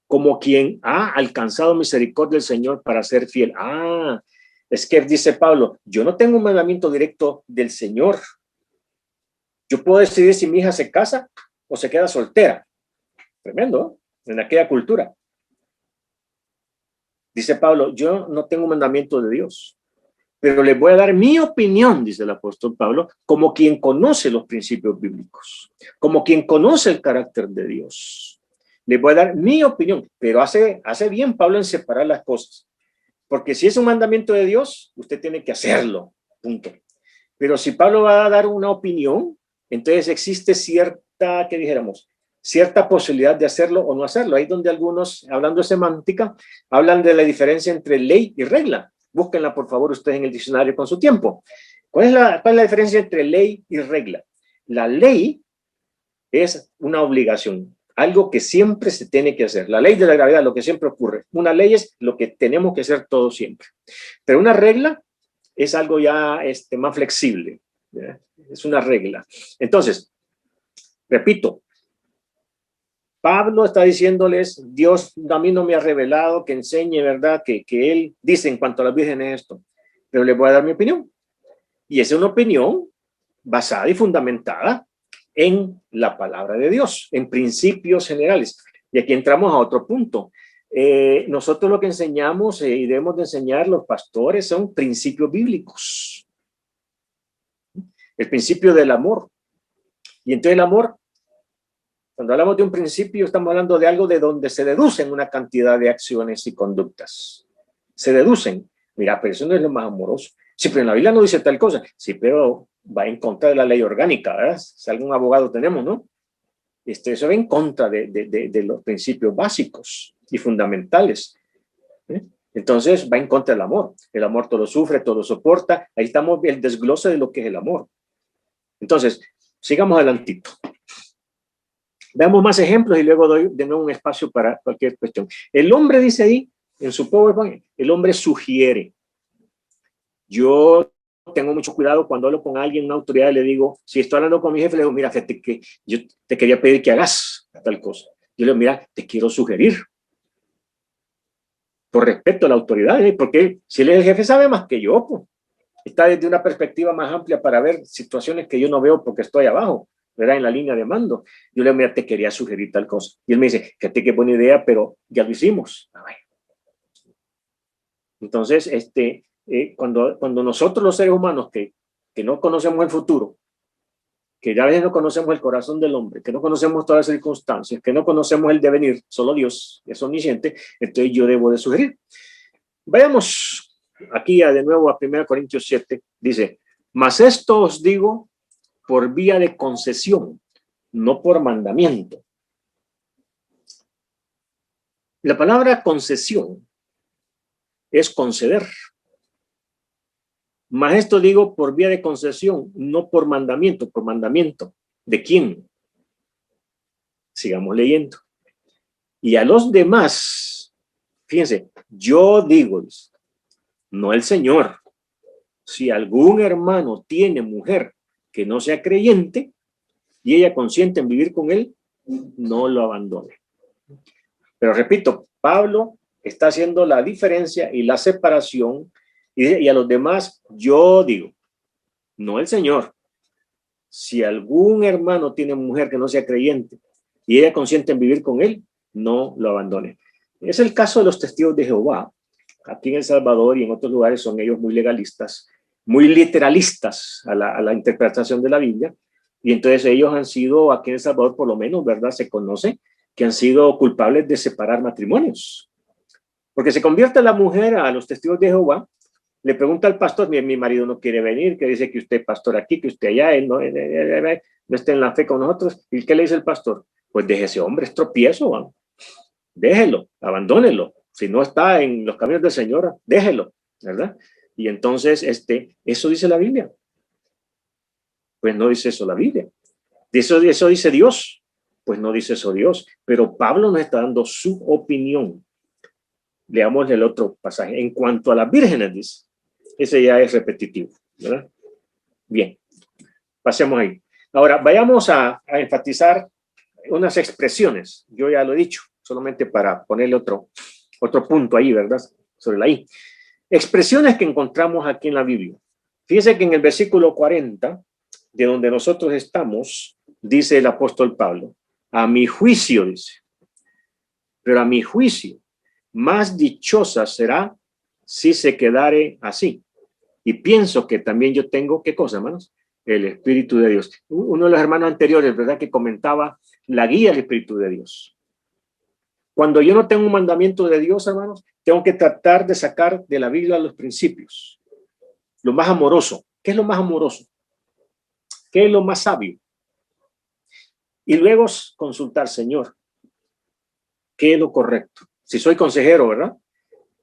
como quien ha alcanzado misericordia del Señor para ser fiel. Es que dice Pablo, yo no tengo un mandamiento directo del Señor. Yo puedo decidir si mi hija se casa o se queda soltera. Tremendo, ¿eh? En aquella cultura. Dice Pablo, yo no tengo un mandamiento de Dios. pero les voy a dar mi opinión, dice el apóstol Pablo, como quien conoce los principios bíblicos, como quien conoce el carácter de Dios. Les voy a dar mi opinión, pero hace bien Pablo en separar las cosas, porque si es un mandamiento de Dios, usted tiene que hacerlo, punto. Pero si Pablo va a dar una opinión, entonces existe cierta, ¿qué dijéramos? Cierta posibilidad de hacerlo o no hacerlo. Ahí donde algunos, hablando de semántica, hablan de la diferencia entre ley y regla. Búsquenla, por favor, ustedes en el diccionario con su tiempo. ¿Cuál es la diferencia entre ley y regla? La ley es una obligación, algo que siempre se tiene que hacer. La ley de la gravedad, lo que siempre ocurre. Una ley es lo que tenemos que hacer todos siempre. Pero una regla es algo ya más flexible, ¿ya? Es una regla. Entonces, repito, Pablo está diciéndoles, Dios a mí no me ha revelado que enseñe, ¿verdad? Que él dice en cuanto a las vírgenes esto, pero le voy a dar mi opinión. Y es una opinión basada y fundamentada en la palabra de Dios, en principios generales. Y aquí entramos a otro punto. Nosotros lo que enseñamos y debemos de enseñar los pastores son principios bíblicos. El principio del amor. Y entonces el amor, cuando hablamos de un principio, estamos hablando de algo de donde se deducen una cantidad de acciones y conductas. Se deducen. Mira, pero eso no es lo más amoroso. Sí, pero en la Biblia no dice tal cosa. Sí, pero va en contra de la ley orgánica, ¿verdad? Si algún abogado tenemos, ¿no? Eso va en contra de los principios básicos y fundamentales. Entonces va en contra del amor. El amor todo lo sufre, todo lo soporta. Ahí estamos el desglose de lo que es el amor. Entonces, sigamos adelantito. Veamos más ejemplos y luego doy de nuevo un espacio para cualquier cuestión. El hombre dice ahí, en su PowerPoint, el hombre sugiere. Yo tengo mucho cuidado cuando hablo con alguien, una autoridad, le digo, si estoy hablando con mi jefe, le digo, mira, fíjate que yo te quería pedir que hagas tal cosa. Yo le digo, mira, te quiero sugerir. Por respeto a la autoridad, porque si él es el jefe sabe más que yo, pues. Está desde una perspectiva más amplia para ver situaciones que yo no veo porque estoy abajo, ¿verdad? En la línea de mando. Yo le digo, mira, te quería sugerir tal cosa. Y él me dice, fíjate qué buena idea, pero ya lo hicimos. Entonces, cuando nosotros los seres humanos que no conocemos el futuro, que ya a veces no conocemos el corazón del hombre, que no conocemos todas las circunstancias, que no conocemos el devenir, solo Dios es omnisciente, entonces yo debo de sugerir. Vayamos aquí de nuevo a 1 Corintios 7, dice, mas esto os digo por vía de concesión, no por mandamiento. La palabra concesión es conceder. Mas esto digo por vía de concesión, no por mandamiento. ¿Por mandamiento de quién? Sigamos leyendo. Y a los demás, fíjense, yo digo, no el Señor. Si algún hermano tiene mujer que no sea creyente y ella consiente en vivir con él, no lo abandone. Pero repito, Pablo está haciendo la diferencia y la separación. Y a los demás, yo digo, no el Señor. Si algún hermano tiene mujer que no sea creyente y ella consiente en vivir con él, no lo abandone. Es el caso de los testigos de Jehová. Aquí en El Salvador y en otros lugares son ellos muy legalistas, muy literalistas a la interpretación de la Biblia. Y entonces ellos han sido, aquí en El Salvador por lo menos, ¿verdad? Se conoce que han sido culpables de separar matrimonios. Porque se convierte la mujer a los testigos de Jehová. Le pregunta al pastor, mi marido no quiere venir, que dice que usted pastor aquí, que usted allá, él no está en la fe con nosotros. ¿Y qué le dice el pastor? Pues deje ese hombre, es tropiezo, ¿no? Déjelo, abandónelo. Si no está en los caminos del Señor, déjelo, ¿verdad? Y entonces, eso dice la Biblia. Pues no dice eso la Biblia. Eso dice Dios. Pues no dice eso Dios. Pero Pablo nos está dando su opinión. Leamos el otro pasaje. En cuanto a las vírgenes, dice. Ese ya es repetitivo, ¿verdad? Bien, pasemos ahí. Ahora, vayamos a enfatizar unas expresiones. Yo ya lo he dicho, solamente para ponerle otro punto ahí, ¿verdad? Sobre la I. Expresiones que encontramos aquí en la Biblia. Fíjense que en el versículo 40, de donde nosotros estamos, dice el apóstol Pablo, a mi juicio, dice, pero a mi juicio, más dichosa será si se quedare así. Y pienso que también yo tengo, ¿qué cosa, hermanos? El Espíritu de Dios. Uno de los hermanos anteriores, ¿verdad?, que comentaba la guía del Espíritu de Dios. Cuando yo no tengo un mandamiento de Dios, hermanos, tengo que tratar de sacar de la Biblia los principios. Lo más amoroso. ¿Qué es lo más amoroso? ¿Qué es lo más sabio? Y luego consultar, Señor, ¿qué es lo correcto? Si soy consejero, ¿verdad?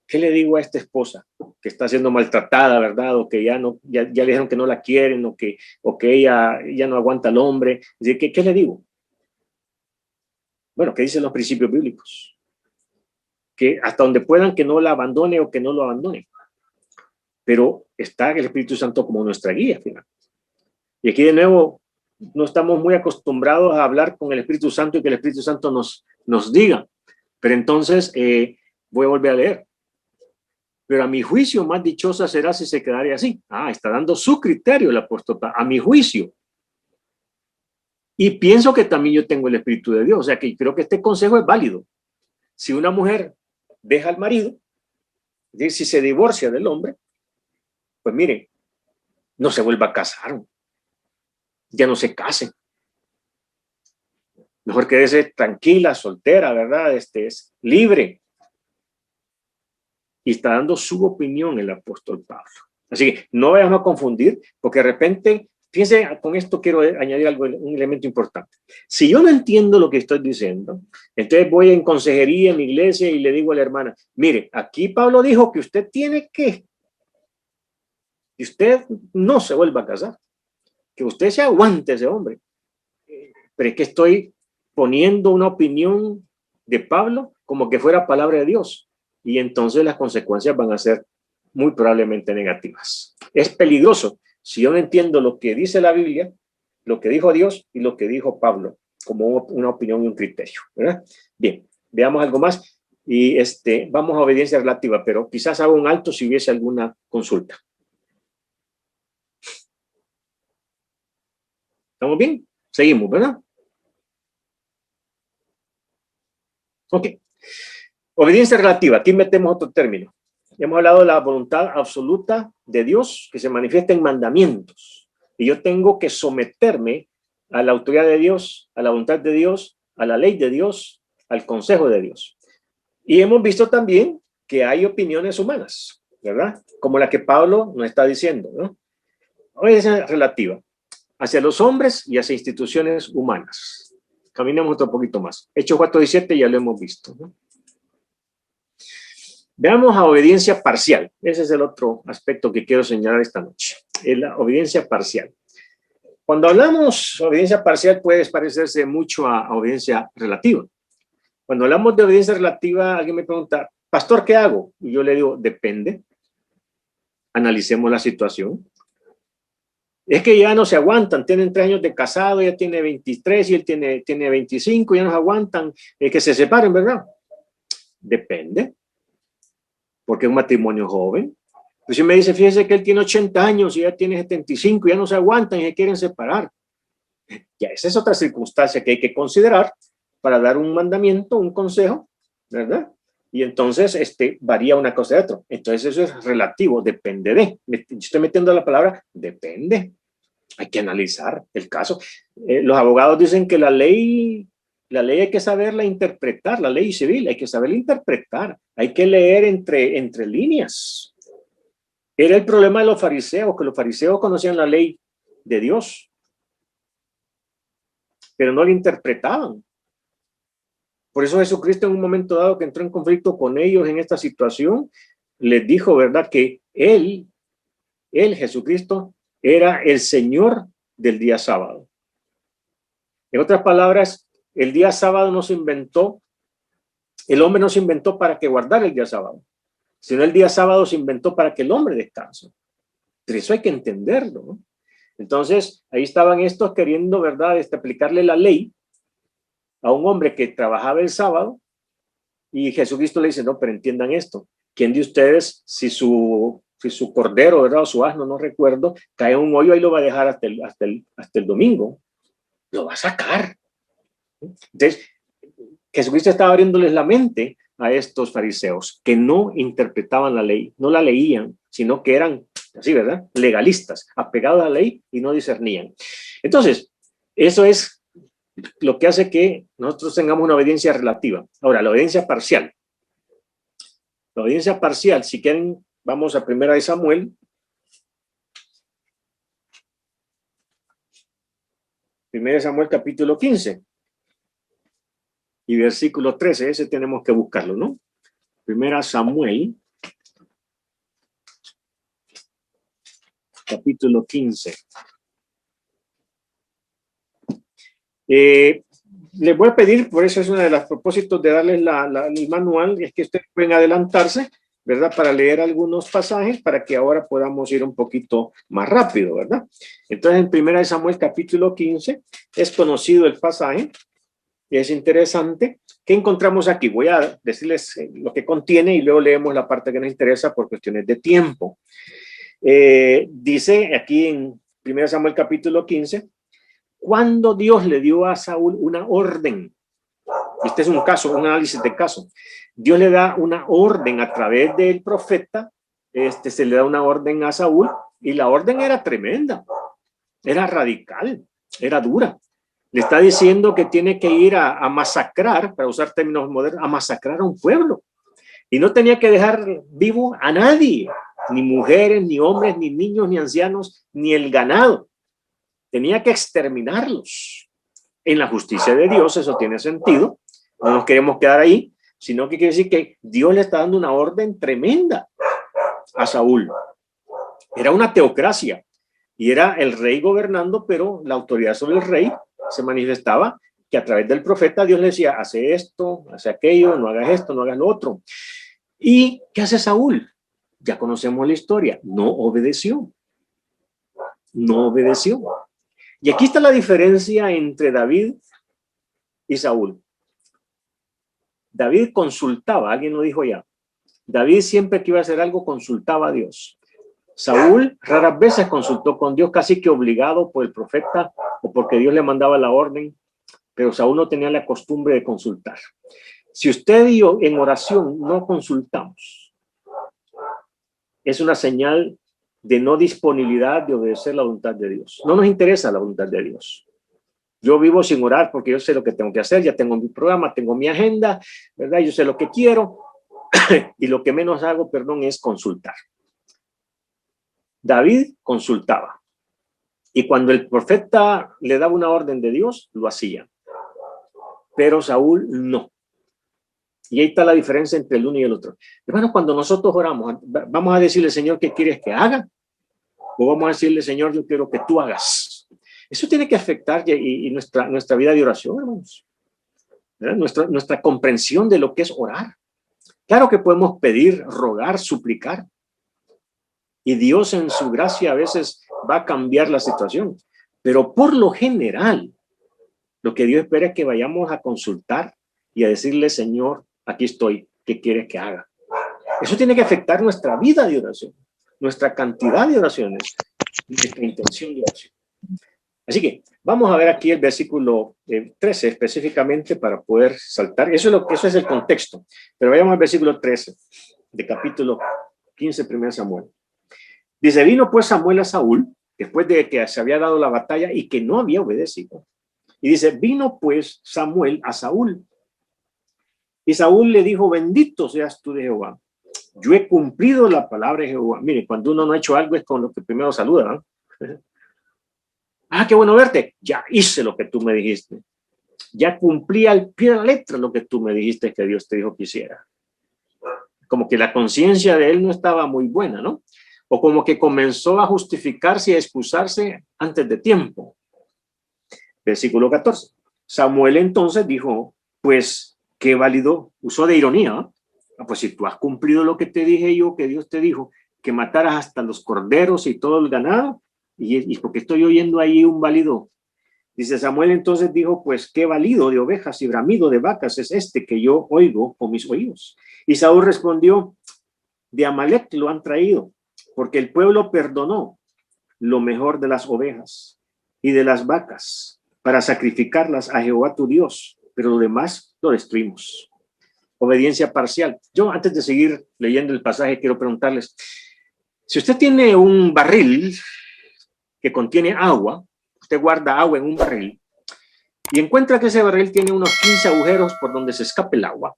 ¿Qué le digo a esta esposa que está siendo maltratada, ¿verdad? O que ya le dijeron que no la quieren, o que ella ya no aguanta al hombre. ¿Qué le digo? Bueno, ¿qué dicen los principios bíblicos? Que hasta donde puedan que no la abandone o que no lo abandone. Pero está el Espíritu Santo como nuestra guía final. Y aquí de nuevo no estamos muy acostumbrados a hablar con el Espíritu Santo y que el Espíritu Santo nos diga. Pero entonces voy a volver a leer. Pero a mi juicio más dichosa será si se quedare así. Está dando su criterio el apóstol, a mi juicio. Y pienso que también yo tengo el Espíritu de Dios. O sea que creo que este consejo es válido. Si una mujer deja al marido, es decir, si se divorcia del hombre, pues miren, no se vuelva a casar. Ya no se case. Mejor quédese tranquila, soltera, ¿verdad? Es libre. Y está dando su opinión el apóstol Pablo. Así que no vayamos a confundir, porque de repente, fíjense, con esto quiero añadir algo, un elemento importante. Si yo no entiendo lo que estoy diciendo, entonces voy en consejería en mi iglesia y le digo a la hermana, mire, aquí Pablo dijo que usted tiene que usted no se vuelva a casar, que usted se aguante ese hombre. Pero es que estoy poniendo una opinión de Pablo como que fuera palabra de Dios. Y entonces las consecuencias van a ser muy probablemente negativas. Es peligroso si yo no entiendo lo que dice la Biblia, lo que dijo Dios y lo que dijo Pablo, como una opinión y un criterio, ¿verdad? Bien, veamos algo más. Y vamos a obediencia relativa, pero quizás hago un alto si hubiese alguna consulta. ¿Estamos bien? Seguimos, ¿verdad? Ok. Obediencia relativa. Aquí metemos otro término. Hemos hablado de la voluntad absoluta de Dios que se manifiesta en mandamientos. Y yo tengo que someterme a la autoridad de Dios, a la voluntad de Dios, a la ley de Dios, al consejo de Dios. Y hemos visto también que hay opiniones humanas, ¿verdad? Como la que Pablo nos está diciendo, ¿no? Obediencia relativa hacia los hombres y hacia instituciones humanas. Caminemos otro poquito más. Hechos 4:17 ya lo hemos visto, ¿no? Veamos a obediencia parcial. Ese es el otro aspecto que quiero señalar esta noche. Es la obediencia parcial. Cuando hablamos de obediencia parcial puede parecerse mucho a obediencia relativa. Cuando hablamos de obediencia relativa, alguien me pregunta, pastor, ¿qué hago? Y yo le digo, depende. Analicemos la situación. Es que ya no se aguantan, tienen 3 años de casado, ya tiene 23 y él tiene 25, ya no se aguantan, que se separen, ¿verdad? Depende. Porque es un matrimonio joven. Pues si me dice, fíjese que él tiene 80 años y ya tiene 75, ya no se aguantan y se quieren separar. Ya esa es otra circunstancia que hay que considerar para dar un mandamiento, un consejo, ¿verdad? Y entonces varía una cosa de otra. Entonces eso es relativo, depende de. Yo estoy metiendo la palabra depende. Hay que analizar el caso. Los abogados dicen que la ley hay que saberla interpretar, la ley civil hay que saberla interpretar, hay que leer entre líneas. Era el problema de los fariseos, que los fariseos conocían la ley de Dios, pero no la interpretaban. Por eso Jesucristo en un momento dado que entró en conflicto con ellos en esta situación, les dijo, ¿verdad?, que él, Jesucristo, era el Señor del día sábado. En otras palabras, el día sábado no se inventó, el hombre no se inventó para que guardara el día sábado, sino el día sábado se inventó para que el hombre descanse. Pero eso hay que entenderlo, ¿no? Entonces, ahí estaban estos queriendo, ¿verdad?, aplicarle la ley a un hombre que trabajaba el sábado, y Jesucristo le dice, no, pero entiendan esto, ¿quién de ustedes, si su cordero, ¿verdad?, o su asno, no recuerdo, cae en un hoyo, ahí lo va a dejar hasta el domingo? Lo va a sacar. Entonces, Jesucristo estaba abriéndoles la mente a estos fariseos que no interpretaban la ley, no la leían, sino que eran así, ¿verdad? Legalistas, apegados a la ley y no discernían. Entonces, eso es lo que hace que nosotros tengamos una obediencia relativa. Ahora, la obediencia parcial. La obediencia parcial, si quieren, vamos a 1 Samuel. 1 Samuel capítulo 15 y versículo 13, ese tenemos que buscarlo, ¿no? 1 Samuel capítulo 15. Les voy a pedir, por eso es uno de los propósitos de darles el manual, es que ustedes pueden adelantarse, ¿verdad? Para leer algunos pasajes, para que ahora podamos ir un poquito más rápido, ¿verdad? Entonces, en 1 Samuel capítulo 15, es conocido el pasaje, y es interesante. ¿Qué encontramos aquí? Voy a decirles lo que contiene y luego leemos la parte que nos interesa por cuestiones de tiempo. Dice aquí en 1 Samuel capítulo 15, cuando Dios le dio a Saúl una orden, este es un caso, un análisis de caso, Dios le da una orden a través del profeta, se le da una orden a Saúl y la orden era tremenda, era radical, era dura. Le está diciendo que tiene que ir a masacrar, para usar términos modernos, a masacrar a un pueblo. Y no tenía que dejar vivo a nadie, ni mujeres, ni hombres, ni niños, ni ancianos, ni el ganado. Tenía que exterminarlos. En la justicia de Dios eso tiene sentido. No nos queremos quedar ahí, sino que quiere decir que Dios le está dando una orden tremenda a Saúl. Era una teocracia y era el rey gobernando, pero la autoridad sobre el rey se manifestaba que a través del profeta Dios le decía, hace esto, hace aquello, no hagas esto, no hagas lo otro. ¿Y qué hace Saúl? Ya conocemos la historia, no obedeció. No obedeció. Y aquí está la diferencia entre David y Saúl. David consultaba, alguien lo dijo ya. David siempre que iba a hacer algo consultaba a Dios. Saúl raras veces consultó con Dios, casi que obligado por el profeta o porque Dios le mandaba la orden, pero Saúl no tenía la costumbre de consultar. Si usted y yo en oración no consultamos, es una señal de no disponibilidad de obedecer la voluntad de Dios. No nos interesa la voluntad de Dios. Yo vivo sin orar porque yo sé lo que tengo que hacer, ya tengo mi programa, tengo mi agenda, ¿verdad? Yo sé lo que quiero y lo que menos hago, perdón, es consultar. David consultaba y cuando el profeta le daba una orden de Dios, lo hacía. Pero Saúl no. Y ahí está la diferencia entre el uno y el otro. Hermanos, cuando nosotros oramos, ¿vamos a decirle, Señor, qué quieres que haga? ¿O vamos a decirle, Señor, yo quiero que tú hagas? Eso tiene que afectar y nuestra vida de oración, hermanos. Nuestra comprensión de lo que es orar. Claro que podemos pedir, rogar, suplicar. Y Dios en su gracia a veces va a cambiar la situación. Pero por lo general, lo que Dios espera es que vayamos a consultar y a decirle, Señor, aquí estoy, ¿qué quieres que haga? Eso tiene que afectar nuestra vida de oración, nuestra cantidad de oraciones, nuestra intención de oración. Así que vamos a ver aquí el versículo 13 específicamente para poder saltar. Eso es el contexto. Pero vayamos al versículo 13 de capítulo 15, 1 Samuel. Dice, vino pues Samuel a Saúl, después de que se había dado la batalla y que no había obedecido. Y dice, vino pues Samuel a Saúl. Y Saúl le dijo, bendito seas tú de Jehová. Yo he cumplido la palabra de Jehová. Mire, cuando uno no ha hecho algo es con lo que primero saluda, ¿no? Ah, qué bueno verte. Ya hice lo que tú me dijiste. Ya cumplí al pie de la letra lo que tú me dijiste que Dios te dijo que hiciera. Como que la conciencia de él no estaba muy buena, ¿no? O como que comenzó a justificarse y a excusarse antes de tiempo. Versículo 14. Samuel entonces dijo, pues, qué válido, usó de ironía, ¿no? Pues si tú has cumplido lo que te dije yo, que Dios te dijo, que mataras hasta los corderos y todo el ganado, y porque estoy oyendo ahí un válido. Dice Samuel entonces dijo, pues qué válido de ovejas y bramido de vacas es este que yo oigo con mis oídos. Y Saúl respondió, de Amalec lo han traído, porque el pueblo perdonó lo mejor de las ovejas y de las vacas para sacrificarlas a Jehová tu Dios, pero lo demás lo destruimos. Obediencia parcial. Yo antes de seguir leyendo el pasaje quiero preguntarles, Si usted tiene un barril que contiene agua, usted guarda agua en un barril y encuentra que ese barril tiene unos 15 agujeros por donde se escape el agua.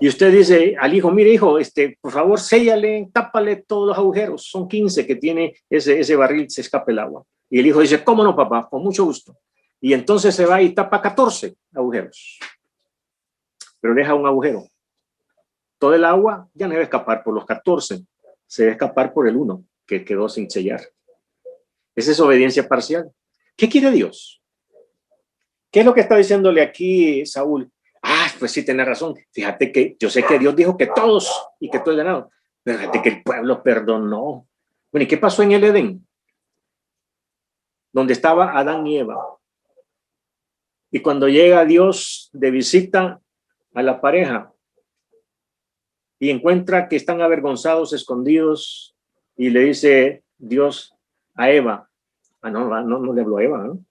Y usted dice al hijo, mire hijo, por favor, séllale, tápale todos los agujeros. Son 15 que tiene ese barril, se escape el agua. Y el hijo dice, ¿cómo no, papá? Con mucho gusto. Y entonces se va y tapa 14 agujeros. Pero deja un agujero. Todo el agua ya no debe escapar por los 14. Se debe escapar por el 1 que quedó sin sellar. Esa es obediencia parcial. ¿Qué quiere Dios? ¿Qué es lo que está diciéndole aquí Saúl? Ah, pues sí, tiene razón. Fíjate que yo sé que Dios dijo que todos y que todo el ganado. Pero fíjate que el pueblo perdonó. Bueno, ¿y qué pasó en el Edén? Donde estaba Adán y Eva. Y cuando llega Dios de visita a la pareja y encuentra que están avergonzados, escondidos, y le dice Dios a Eva, no le habló a Eva, ¿no?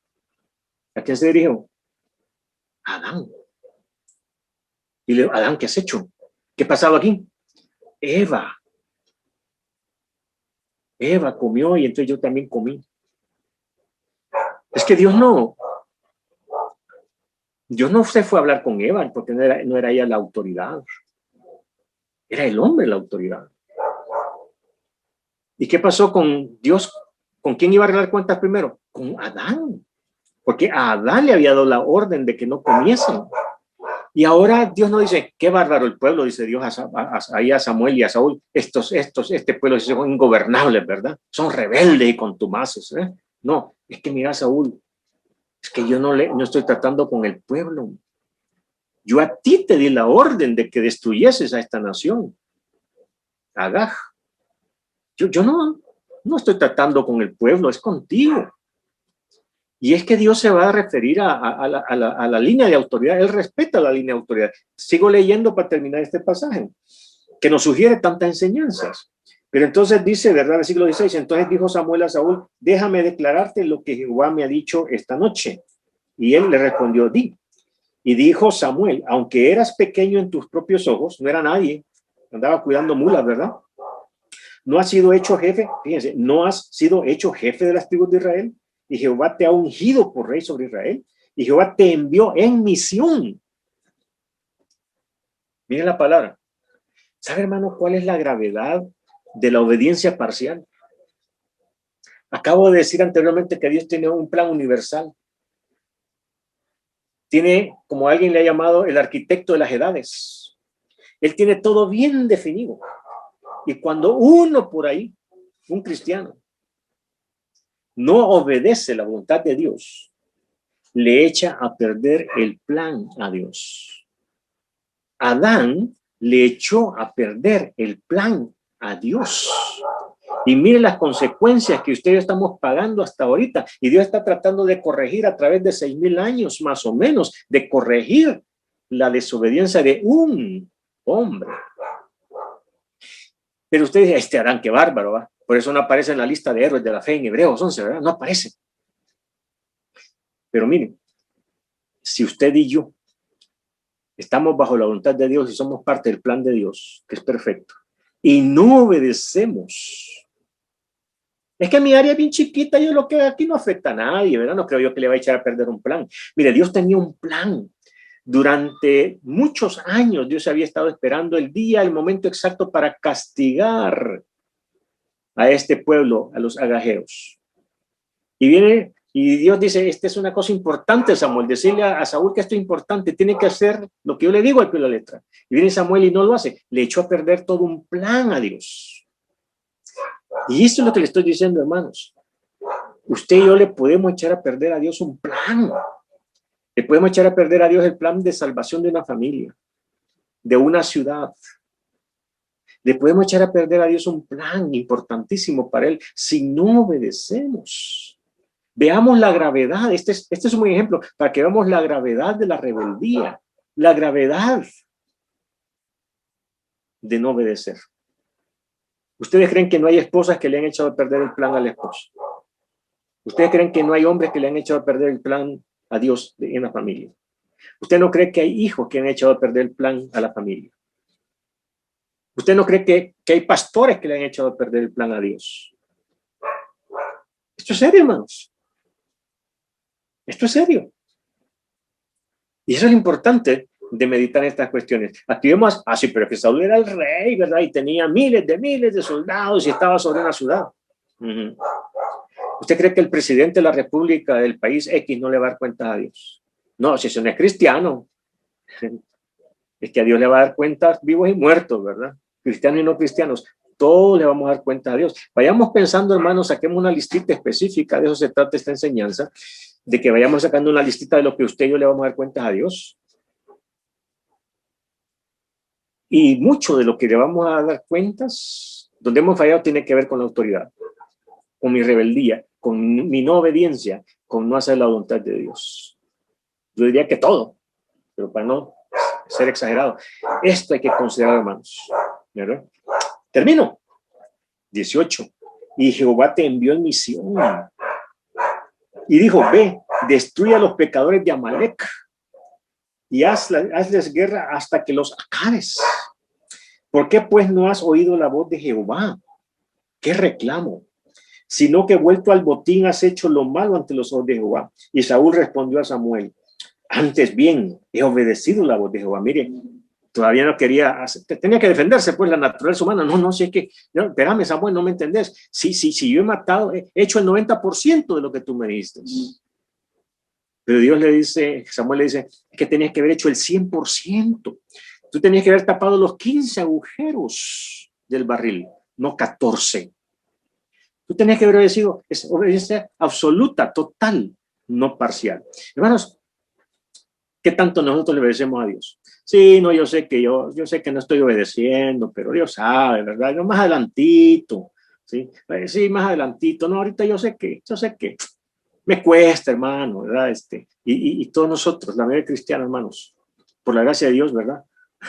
¿A quién se dirigió? A Adán. Y le dijo, Adán, ¿qué has hecho? ¿Qué ha pasado aquí? Eva comió y entonces yo también comí. Es que Dios no se fue a hablar con Eva porque no era ella la autoridad. Era el hombre la autoridad. ¿Y qué pasó con Dios? ¿Con quién iba a arreglar cuentas primero? Con Adán. Porque a Adán le había dado la orden de que no comiesen. Y ahora Dios no dice, qué bárbaro el pueblo, dice Dios a Samuel y a Saúl. Este pueblo son ingobernables, ¿verdad? Son rebeldes y contumaces. ¿Eh? No, es que mira, Saúl, es que yo no estoy tratando con el pueblo. Yo a ti te di la orden de que destruyeses a esta nación. Agag. Yo no estoy tratando con el pueblo, es contigo. Y es que Dios se va a referir a la línea de autoridad. Él respeta la línea de autoridad. Sigo leyendo para terminar este pasaje, que nos sugiere tantas enseñanzas. Pero entonces dice, ¿verdad? Versículo 16, entonces dijo Samuel a Saúl, déjame declararte lo que Jehová me ha dicho esta noche. Y él le respondió, di. Y dijo Samuel, aunque eras pequeño en tus propios ojos, no era nadie, andaba cuidando mulas, ¿verdad? No has sido hecho jefe, fíjense, no has sido hecho jefe de las tribus de Israel. Y Jehová te ha ungido por rey sobre Israel. Y Jehová te envió en misión. Miren la palabra. ¿Sabe, hermano, cuál es la gravedad de la obediencia parcial? Acabo de decir anteriormente que Dios tiene un plan universal. Tiene, como alguien le ha llamado, el arquitecto de las edades. Él tiene todo bien definido. Y cuando uno por ahí, un cristiano, no obedece la voluntad de Dios, le echa a perder el plan a Dios. Adán le echó a perder el plan a Dios. Y mire las consecuencias que usted y yo estamos pagando hasta ahorita. Y Dios está tratando de corregir a través de 6,000 años más o menos, de corregir la desobediencia de un hombre. Pero usted dice, Adán, qué bárbaro, ¿va? Por eso no aparece en la lista de héroes de la fe en Hebreos 11, ¿verdad? No aparece. Pero miren, si usted y yo estamos bajo la voluntad de Dios y somos parte del plan de Dios, que es perfecto, y no obedecemos, es que mi área es bien chiquita, yo lo que aquí no afecta a nadie, ¿verdad? No creo yo que le va a echar a perder un plan. Mire, Dios tenía un plan. Durante muchos años Dios había estado esperando el día, el momento exacto para castigar a este pueblo, a los agajeos. Y viene, y Dios dice, esta es una cosa importante, Samuel, decirle a Saúl que esto es importante, tiene que hacer lo que yo le digo al pie de la letra. Y viene Samuel y no lo hace, le echó a perder todo un plan a Dios. Y esto es lo que le estoy diciendo, hermanos. Usted y yo le podemos echar a perder a Dios un plan. Le podemos echar a perder a Dios el plan de salvación de una familia, de una ciudad. Le podemos echar a perder a Dios un plan importantísimo para Él si no obedecemos. Veamos la gravedad. Este es un buen ejemplo para que veamos la gravedad de la rebeldía, la gravedad de no obedecer. ¿Ustedes creen que no hay esposas que le han echado a perder el plan al esposo? ¿Ustedes creen que no hay hombres que le han echado a perder el plan a Dios en la familia? ¿Usted no cree que hay hijos que han echado a perder el plan a la familia? ¿Usted no cree que hay pastores que le han echado a perder el plan a Dios? Esto es serio, hermanos. Esto es serio. Y eso es importante de meditar en estas cuestiones. Aquí vemos, sí, pero que Saúl era el rey, ¿verdad? Y tenía miles de soldados y estaba sobre una ciudad. ¿Usted cree que el presidente de la república del país X no le va a dar cuentas a Dios? No, si eso no es cristiano. Es que a Dios le va a dar cuentas vivos y muertos, ¿verdad? Cristianos y no cristianos. Todos le vamos a dar cuenta a Dios. Vayamos pensando, hermanos, saquemos una listita específica, de eso se trata esta enseñanza, de que vayamos sacando una listita de lo que usted y yo le vamos a dar cuentas a Dios. Y mucho de lo que le vamos a dar cuentas, donde hemos fallado, tiene que ver con la autoridad, con mi rebeldía, con mi no obediencia, con no hacer la voluntad de Dios. Yo diría que todo, pero para no ser exagerado. Esto hay que considerar, hermanos. ¿Verdad? Termino. 18. Y Jehová te envió en misión. Y dijo, ve, destruye a los pecadores de Amalek y hazles guerra hasta que los acabes. ¿Por qué pues no has oído la voz de Jehová? ¿Qué reclamo? Sino que vuelto al botín has hecho lo malo ante los ojos de Jehová. Y Saúl respondió a Samuel, antes bien, he obedecido la voz de Jehová. Mire, todavía no quería, tenía que defenderse, pues, la naturaleza humana. No, si es que, no, espérame, Samuel, no me entendés. Sí, yo he matado, he hecho el 90% de lo que tú me diste. Pero Dios le dice, Samuel le dice, que tenías que haber hecho el 100%. Tú tenías que haber tapado los 15 agujeros del barril, no 14. Tú tenías que haber obedecido, es obediencia absoluta, total, no parcial. Hermanos, ¿qué tanto nosotros le obedecemos a Dios? Sí, no, yo sé que no estoy obedeciendo, pero Dios sabe, ¿verdad? Yo más adelantito, ¿sí? Sí, más adelantito. No, ahorita yo sé que me cuesta, hermano, ¿verdad? Y todos nosotros, la mayoría de cristianos, hermanos, por la gracia de Dios, ¿verdad?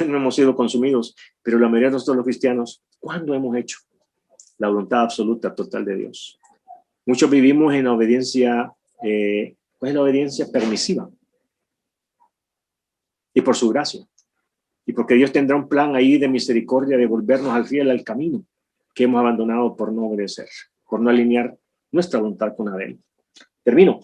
No hemos sido consumidos, pero la mayoría de nosotros los cristianos, ¿cuándo hemos hecho la voluntad absoluta, total de Dios? Muchos vivimos en la obediencia, ¿cuál es la obediencia permisiva? Y por su gracia. Y porque Dios tendrá un plan ahí de misericordia de volvernos al fiel al camino que hemos abandonado por no obedecer, por no alinear nuestra voluntad con la de él. Termino.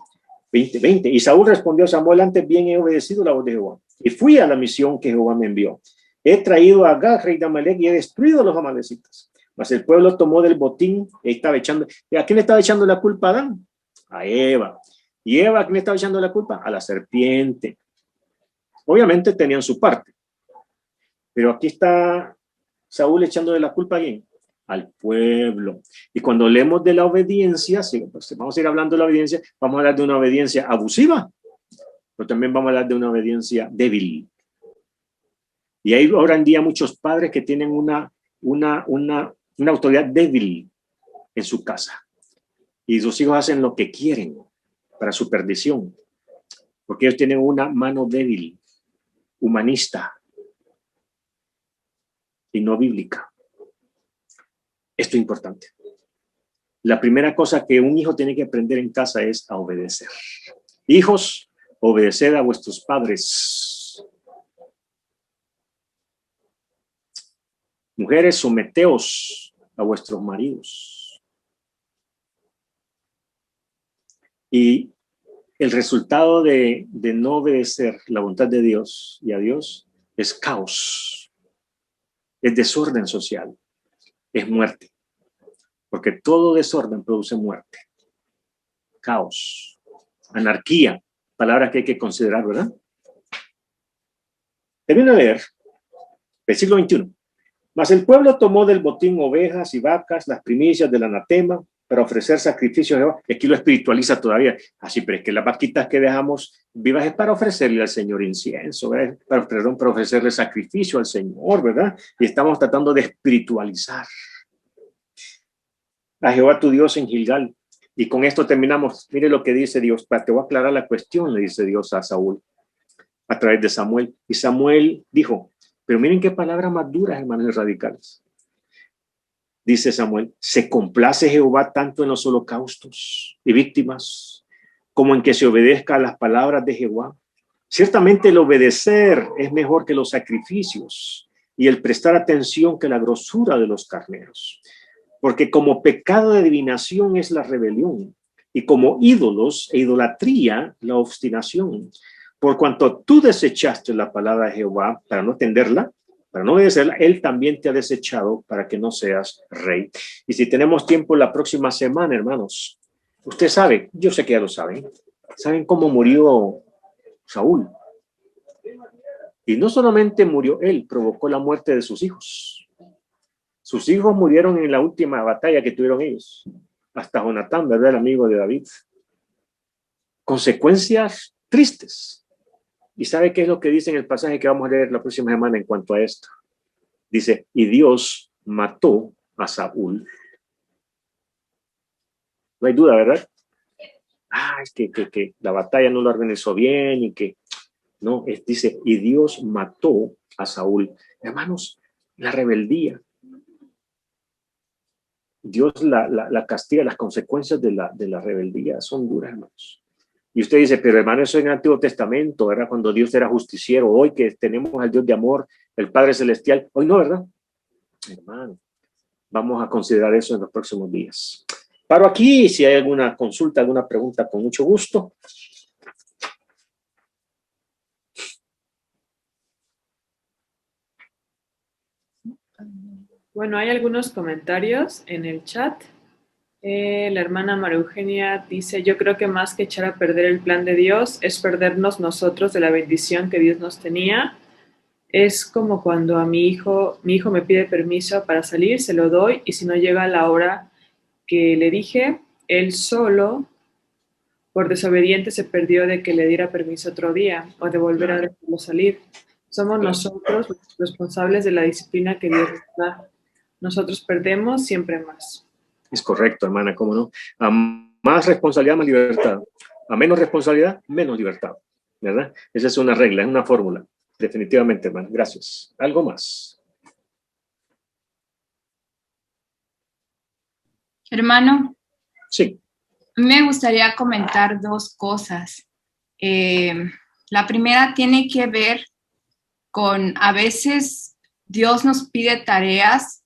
20. Y Saúl respondió a Samuel, antes bien he obedecido la voz de Jehová y fui a la misión que Jehová me envió. He traído a Agag, rey de Amalek, y he destruido a los amalecitas. Mas el pueblo tomó del botín y estaba echando. ¿A quién le estaba echando la culpa a Adán? A Eva. ¿Y Eva a quién le estaba echando la culpa? A la serpiente. Obviamente tenían su parte. Pero aquí está Saúl echándole la culpa a quién? Al pueblo. Y cuando leemos de la obediencia, sí, pues vamos a ir hablando de la obediencia, vamos a hablar de una obediencia abusiva, pero también vamos a hablar de una obediencia débil. Y hay ahora en día muchos padres que tienen una autoridad débil en su casa. Y sus hijos hacen lo que quieren para su perdición, porque ellos tienen una mano débil, humanista y no bíblica. Esto es importante. La primera cosa que un hijo tiene que aprender en casa es a obedecer. Hijos, obedeced a vuestros padres. Mujeres, someteos a vuestros maridos. Y el resultado de no obedecer la voluntad de Dios y a Dios es caos, es desorden social, es muerte. Porque todo desorden produce muerte, caos, anarquía, palabras que hay que considerar, ¿verdad? Termino de leer, versículo 21. Mas el pueblo tomó del botín ovejas y vacas, las primicias del anatema, para ofrecer sacrificios a Jehová. Y aquí lo espiritualiza todavía. Así, pero es que las vaquitas que dejamos vivas es para ofrecerle al Señor incienso, ¿verdad? Para ofrecerle sacrificio al Señor, ¿verdad? Y estamos tratando de espiritualizar a Jehová tu Dios en Gilgal. Y con esto terminamos. Mire lo que dice Dios. Te voy a aclarar la cuestión, le dice Dios a Saúl a través de Samuel. Y Samuel dijo, pero miren qué palabras más duras, hermanos, y radicales. Dice Samuel, ¿se complace Jehová tanto en los holocaustos y víctimas como en que se obedezca a las palabras de Jehová? Ciertamente el obedecer es mejor que los sacrificios, y el prestar atención que la grosura de los carneros. Porque como pecado de adivinación es la rebelión, y como ídolos e idolatría la obstinación. Por cuanto tú desechaste la palabra de Jehová para no atenderla, para no obedecerla, él también te ha desechado para que no seas rey. Y si tenemos tiempo la próxima semana, hermanos, usted sabe, yo sé que ya lo saben, ¿saben cómo murió Saúl? Y no solamente murió él, provocó la muerte de sus hijos. Sus hijos murieron en la última batalla que tuvieron ellos. Hasta Jonatán, ¿verdad? El amigo de David. Consecuencias tristes. ¿Y sabe qué es lo que dice en el pasaje que vamos a leer la próxima semana en cuanto a esto? Dice, y Dios mató a Saúl. No hay duda, ¿verdad? Es que la batalla no lo organizó bien y que... No, dice, y Dios mató a Saúl. Hermanos, la rebeldía. Dios la castiga, las consecuencias de la rebeldía son duras, hermanos. Y usted dice, pero hermano, eso en el Antiguo Testamento, ¿verdad? Cuando Dios era justiciero, hoy que tenemos al Dios de amor, el Padre Celestial, hoy no, ¿verdad? Hermano, vamos a considerar eso en los próximos días. Paro aquí, si hay alguna consulta, alguna pregunta, con mucho gusto. Bueno, hay algunos comentarios en el chat. La hermana María Eugenia dice, yo creo que más que echar a perder el plan de Dios es perdernos nosotros de la bendición que Dios nos tenía. Es como cuando a mi hijo me pide permiso para salir, se lo doy, y si no llega a la hora que le dije, él solo, por desobediente, se perdió de que le diera permiso otro día o de volver a dejarlo salir. Somos nosotros los responsables de la disciplina que Dios nos da. Nosotros perdemos siempre más. Es correcto, hermana, ¿cómo no? A más responsabilidad, más libertad. A menos responsabilidad, menos libertad, ¿verdad? Esa es una regla, es una fórmula. Definitivamente, hermano. Gracias. ¿Algo más? Hermano. Sí. Me gustaría comentar dos cosas. La primera tiene que ver con, a veces Dios nos pide tareas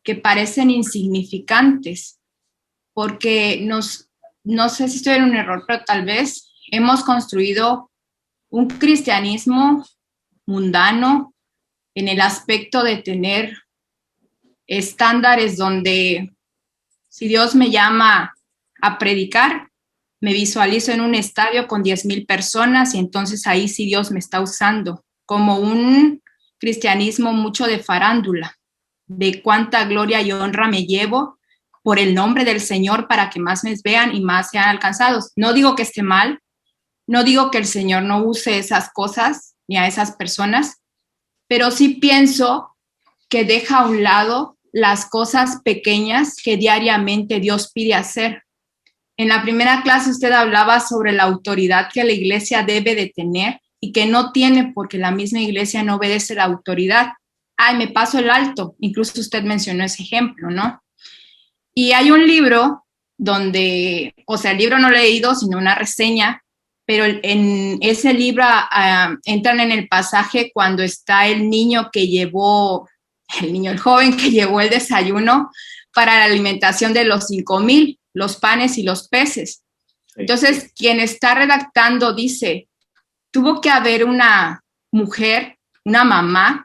que parecen insignificantes, porque no sé si estoy en un error, pero tal vez hemos construido un cristianismo mundano en el aspecto de tener estándares donde si Dios me llama a predicar, me visualizo en un estadio con 10,000 personas y entonces ahí sí Dios me está usando, como un cristianismo mucho de farándula, de cuánta gloria y honra me llevo por el nombre del Señor para que más me vean y más sean alcanzados. No digo que esté mal, no digo que el Señor no use esas cosas ni a esas personas, pero sí pienso que deja a un lado las cosas pequeñas que diariamente Dios pide hacer. En la primera clase usted hablaba sobre la autoridad que la iglesia debe de tener y que no tiene porque la misma iglesia no obedece la autoridad. Me paso el alto, incluso usted mencionó ese ejemplo, ¿no? Y hay un libro donde, o sea, el libro no lo he leído, sino una reseña, pero en ese libro entran en el pasaje cuando está el joven que llevó el desayuno para la alimentación de los 5,000, los panes y los peces. Entonces, quien está redactando dice, tuvo que haber una mujer, una mamá,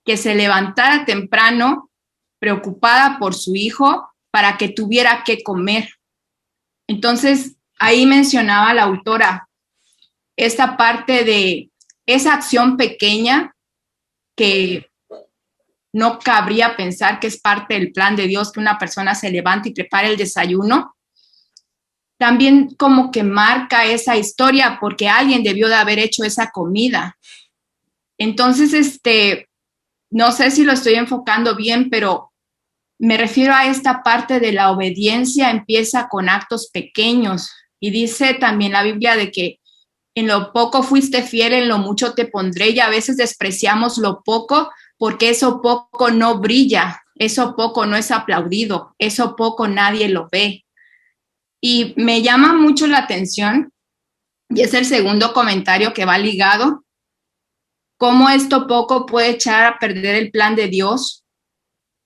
que se levantara temprano, preocupada por su hijo, para que tuviera que comer. Entonces, ahí mencionaba la autora esta parte de esa acción pequeña que no cabría pensar que es parte del plan de Dios que una persona se levante y prepare el desayuno. También como que marca esa historia porque alguien debió de haber hecho esa comida. Entonces, no sé si lo estoy enfocando bien, pero me refiero a esta parte de la obediencia empieza con actos pequeños. Y dice también la Biblia de que en lo poco fuiste fiel, en lo mucho te pondré, y a veces despreciamos lo poco porque eso poco no brilla, eso poco no es aplaudido, eso poco nadie lo ve. Y me llama mucho la atención, y es el segundo comentario que va ligado cómo esto poco puede echar a perder el plan de Dios,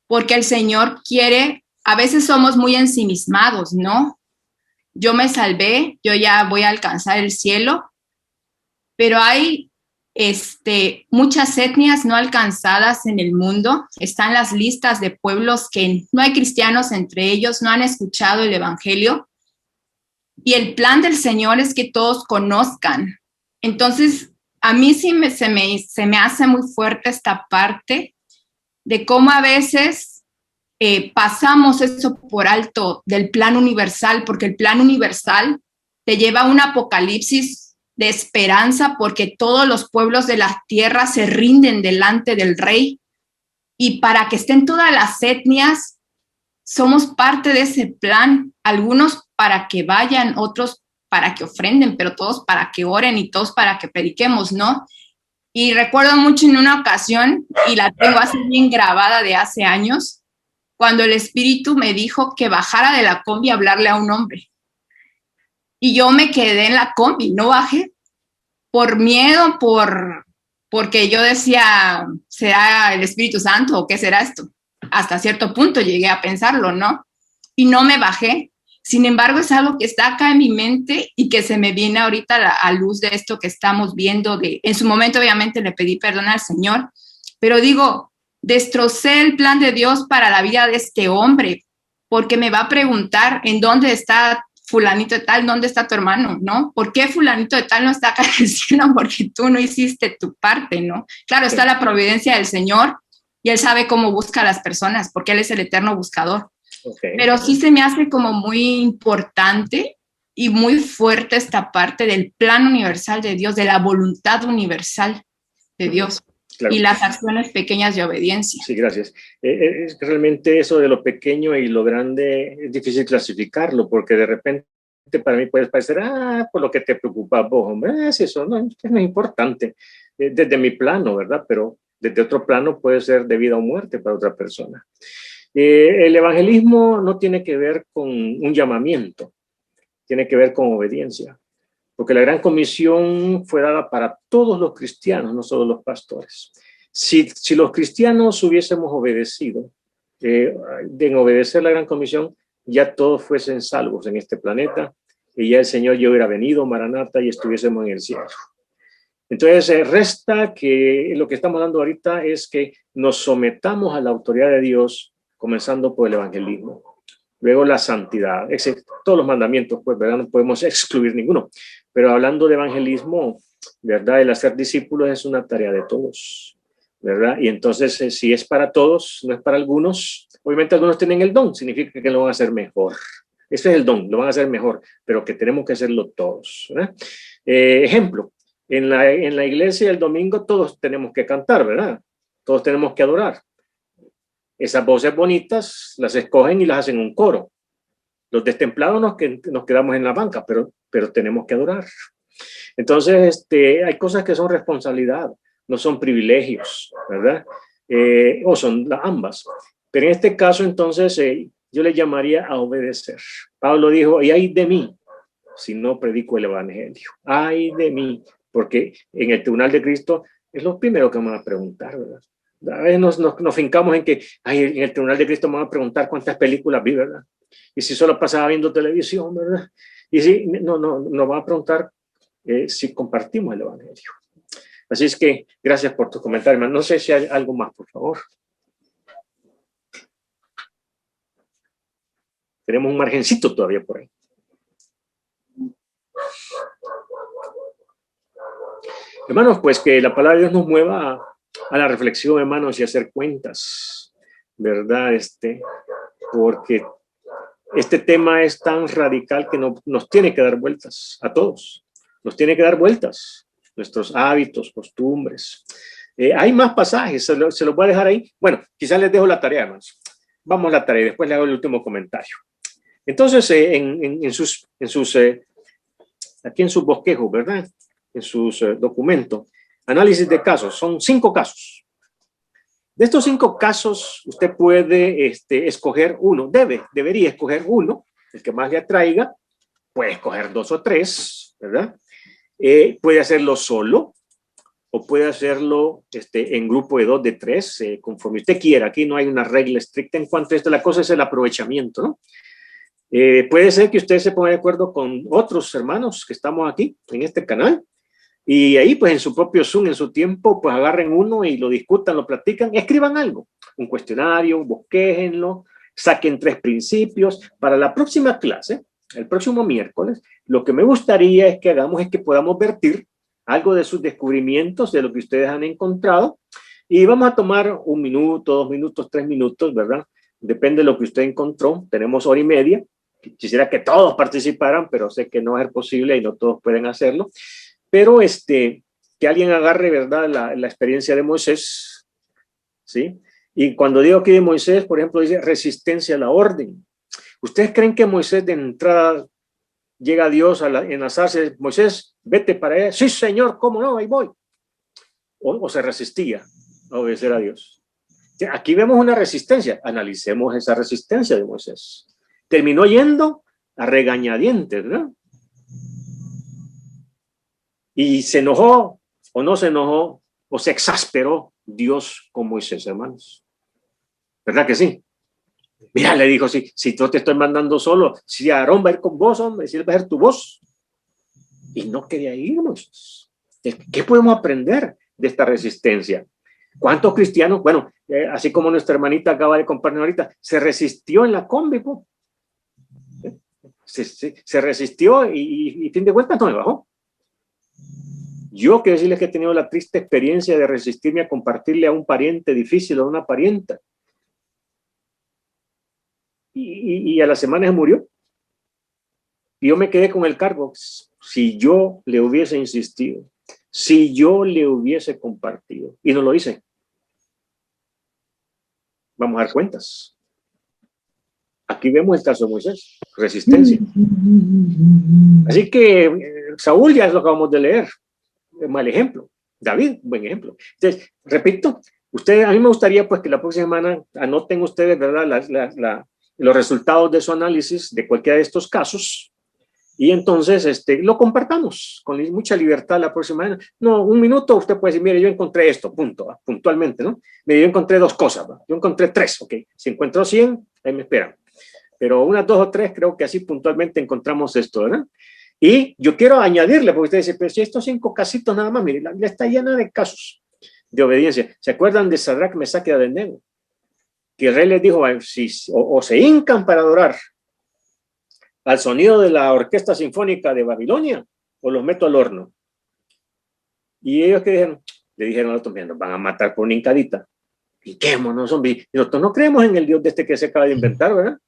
porque el Señor quiere, a veces somos muy ensimismados, ¿no? Yo me salvé, yo ya voy a alcanzar el cielo, pero hay muchas etnias no alcanzadas en el mundo. Están las listas de pueblos que no hay cristianos entre ellos, no han escuchado el evangelio. Y el plan del Señor es que todos conozcan. Entonces, a mí sí se me hace muy fuerte esta parte de cómo a veces pasamos eso por alto del plan universal, porque el plan universal te lleva a un apocalipsis de esperanza, porque todos los pueblos de la tierra se rinden delante del Rey, y para que estén todas las etnias, somos parte de ese plan, algunos para que vayan, otros para que ofrenden, pero todos para que oren y todos para que prediquemos, ¿no? Y recuerdo mucho en una ocasión, y la tengo así bien grabada de hace años, cuando el Espíritu me dijo que bajara de la combi a hablarle a un hombre. Y yo me quedé en la combi, no bajé, por miedo, porque yo decía, ¿será el Espíritu Santo o qué será esto? Hasta cierto punto llegué a pensarlo, ¿no? Y no me bajé. Sin embargo, es algo que está acá en mi mente y que se me viene ahorita a luz de esto que estamos viendo. En su momento, obviamente, le pedí perdón al Señor, pero digo, destrocé el plan de Dios para la vida de este hombre, porque me va a preguntar en dónde está fulanito de tal, ¿dónde está tu hermano? ¿No? ¿Por qué fulanito de tal no está acá en el cielo? Porque tú no hiciste tu parte, ¿no? Claro, está la providencia del Señor y Él sabe cómo busca a las personas, porque Él es el eterno buscador. Okay. Pero sí se me hace como muy importante y muy fuerte esta parte del plan universal de Dios, de la voluntad universal de Dios. Claro. Y las acciones pequeñas de obediencia. Sí, gracias. Es que realmente eso de lo pequeño y lo grande es difícil clasificarlo, porque de repente para mí puede parecer, por lo que te preocupa vos, hombre, eso no es importante desde mi plano, ¿verdad? Pero desde otro plano puede ser de vida o muerte para otra persona. El evangelismo no tiene que ver con un llamamiento, tiene que ver con obediencia. Porque la gran comisión fue dada para todos los cristianos, no solo los pastores. Si los cristianos hubiésemos obedecido, en obedecer la gran comisión, ya todos fuesen salvos en este planeta, y ya el Señor ya hubiera venido, Maranata, y estuviésemos en el cielo. Entonces, resta que lo que estamos dando ahorita es que nos sometamos a la autoridad de Dios, comenzando por el evangelismo. Luego la santidad, todos los mandamientos, pues, ¿verdad? No podemos excluir ninguno. Pero hablando de evangelismo, ¿verdad? El hacer discípulos es una tarea de todos, ¿verdad? Y entonces, si es para todos, no es para algunos. Obviamente algunos tienen el don, significa que lo van a hacer mejor. Ese es el don, lo van a hacer mejor, pero que tenemos que hacerlo todos, ¿verdad? Ejemplo, en la iglesia el domingo todos tenemos que cantar, ¿verdad? Todos tenemos que adorar. Esas voces bonitas las escogen y las hacen un coro. Los destemplados nos quedamos en la banca, pero tenemos que adorar. Entonces, hay cosas que son responsabilidad, no son privilegios, ¿verdad? O son ambas. Pero en este caso, entonces, yo le llamaría a obedecer. Pablo dijo, y ay de mí, si no predico el evangelio. Ay de mí, porque en el tribunal de Cristo es lo primero que me van a preguntar, ¿verdad? A veces nos fincamos en que en el tribunal de Cristo me van a preguntar cuántas películas vi, ¿verdad? Y si solo pasaba viendo televisión, ¿verdad? Y si nos van a preguntar si compartimos el evangelio. Así es que gracias por tus comentarios, hermano. No sé si hay algo más, por favor. Tenemos un margencito todavía por ahí. Hermanos, pues que la palabra de Dios nos mueva a la reflexión, hermanos, y a hacer cuentas, ¿verdad? Porque este tema es tan radical que nos tiene que dar vueltas a todos. Nos tiene que dar vueltas nuestros hábitos, costumbres. Hay más pasajes, se los voy a dejar ahí. Bueno, quizás les dejo la tarea, hermanos. Vamos a la tarea y después le hago el último comentario. Entonces, aquí en sus bosquejos, ¿verdad? En sus documentos, análisis de casos, son 5 casos. De estos 5 casos, usted puede escoger uno, debería escoger uno, el que más le atraiga, puede escoger 2 o 3, ¿verdad? Puede hacerlo solo, o puede hacerlo en grupo de 2, de 3, conforme usted quiera. Aquí no hay una regla estricta en cuanto a esto. La cosa es el aprovechamiento, ¿no? Puede ser que usted se ponga de acuerdo con otros hermanos que estamos aquí en este canal y ahí pues en su propio Zoom, en su tiempo, pues agarren uno y lo discutan, lo platican, escriban algo, un cuestionario, bosquéjenlo, saquen 3 principios. Para la próxima clase, el próximo miércoles, lo que me gustaría es que hagamos es que podamos vertir algo de sus descubrimientos, de lo que ustedes han encontrado, y vamos a tomar 1 minuto, 2 minutos, 3 minutos, ¿verdad? Depende de lo que usted encontró. Tenemos 1 hora y media. Quisiera que todos participaran, pero sé que no va a ser posible y no todos pueden hacerlo. Pero que alguien agarre, ¿verdad?, la experiencia de Moisés, ¿sí? Y cuando digo aquí de Moisés, por ejemplo, dice resistencia a la orden. ¿Ustedes creen que Moisés de entrada llega a Dios en la zarza y dice, Moisés, vete para allá? Sí, Señor, ¿cómo no? Ahí voy. O se resistía a obedecer a Dios. Aquí vemos una resistencia. Analicemos esa resistencia de Moisés. Terminó yendo a regañadientes, ¿verdad? Y se enojó, o no se enojó, o se exasperó Dios con Moisés, hermanos. ¿Verdad que sí? Mira, le dijo, si yo te estoy mandando solo, si Aarón va a ir con vos, hombre, si él va a ser tu voz. Y no quería ir, Moisés. ¿Qué podemos aprender de esta resistencia? ¿Cuántos cristianos, bueno, así como nuestra hermanita acaba de compartir ahorita, se resistió en la combi, se resistió y fin de cuentas no me bajó? Yo quiero decirles que he tenido la triste experiencia de resistirme a compartirle a un pariente difícil o a una parienta. Y a la semana se murió. Y yo me quedé con el cargo. Si yo le hubiese insistido, si yo le hubiese compartido, y no lo hice, vamos a dar cuentas. Aquí vemos el caso de Moisés, resistencia. Así que Saúl ya lo acabamos de leer, mal ejemplo. David, buen ejemplo. Entonces, repito, a mí me gustaría pues que la próxima semana anoten ustedes, ¿verdad?, los resultados de su análisis de cualquiera de estos casos, y entonces lo compartamos con mucha libertad la próxima semana. No, 1 minuto, usted puede decir, mire, yo encontré esto, punto, puntualmente, ¿no? Mire, yo encontré 2 cosas, ¿va? Yo encontré 3, ok. Si encuentro 100, ahí me esperan. Pero 1, 2 o 3, creo que así puntualmente encontramos esto, ¿verdad? Y yo quiero añadirle, porque usted dice, pero si estos 5 casitos nada más, mire, la Biblia está llena de casos de obediencia. ¿Se acuerdan de Sadrach, Mesach y Abednego? Que el rey les dijo, o se hincan para adorar al sonido de la orquesta sinfónica de Babilonia, o los meto al horno. Y ellos que dijeron, le dijeron a otros, nos van a matar por una hincadita. Hinquémonos, hombre. Y nosotros no creemos en el Dios de que se acaba de inventar, ¿verdad?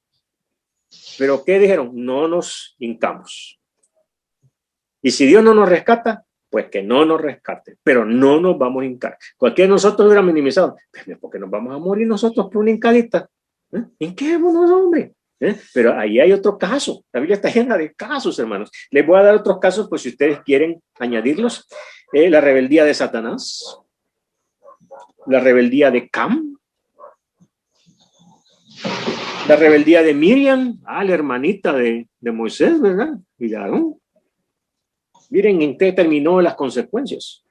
Pero ¿qué dijeron? No nos hincamos. Y si Dios no nos rescata, pues que no nos rescate, pero no nos vamos a hincar. Cualquiera de nosotros hubiera minimizado, porque nos vamos a morir nosotros por una hincadita. Hinquémonos, hombre. Pero ahí hay otro caso. La Biblia está llena de casos, hermanos. Les voy a dar otros casos, pues si ustedes quieren añadirlos. La rebeldía de Satanás, la rebeldía de Cam, la rebeldía de Miriam, la hermanita de Moisés, ¿verdad? Y de Aarón. Miren en qué terminó las consecuencias.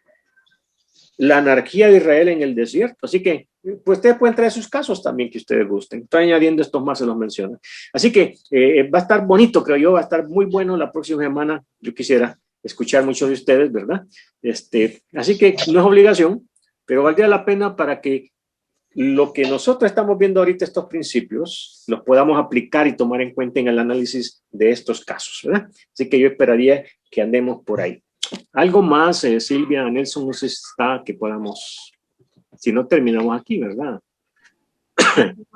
La anarquía de Israel en el desierto. Así que, pues ustedes pueden traer sus casos también que ustedes gusten. Estoy añadiendo estos más, se los menciono. Así que va a estar bonito, creo yo, va a estar muy bueno la próxima semana. Yo quisiera escuchar muchos de ustedes, ¿verdad? Así que no es obligación, pero valdría la pena para que lo que nosotros estamos viendo ahorita, estos principios, los podamos aplicar y tomar en cuenta en el análisis de estos casos, ¿verdad? Así que yo esperaría que andemos por ahí. Algo más, Silvia, Nelson, no sé si está, que podamos, si no terminamos aquí, ¿verdad?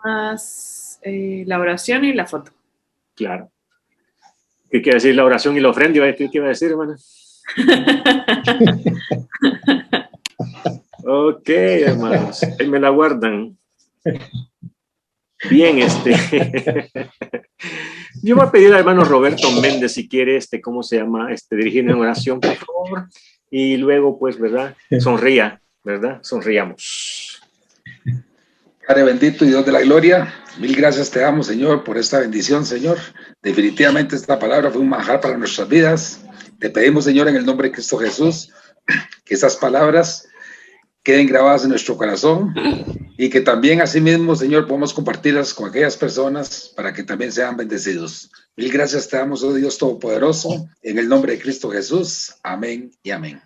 Más la oración y la foto. Claro. ¿Qué quiere decir la oración y la ofrenda? ¿Qué iba a decir, hermana? Ok, hermanos, ahí me la guardan. Bien, yo voy a pedir al hermano Roberto Méndez si quiere, ¿cómo se llama? Dirigir en oración, por favor. Y luego, pues, ¿verdad? Sonría, ¿verdad? Sonriamos. Padre bendito y Dios de la gloria, mil gracias te damos, Señor, por esta bendición, Señor. Definitivamente esta palabra fue un manjar para nuestras vidas. Te pedimos, Señor, en el nombre de Cristo Jesús, que esas palabras queden grabadas en nuestro corazón y que también asimismo, Señor, podamos compartirlas con aquellas personas para que también sean bendecidos. Mil gracias te damos, oh Dios Todopoderoso, en el nombre de Cristo Jesús. Amén y amén.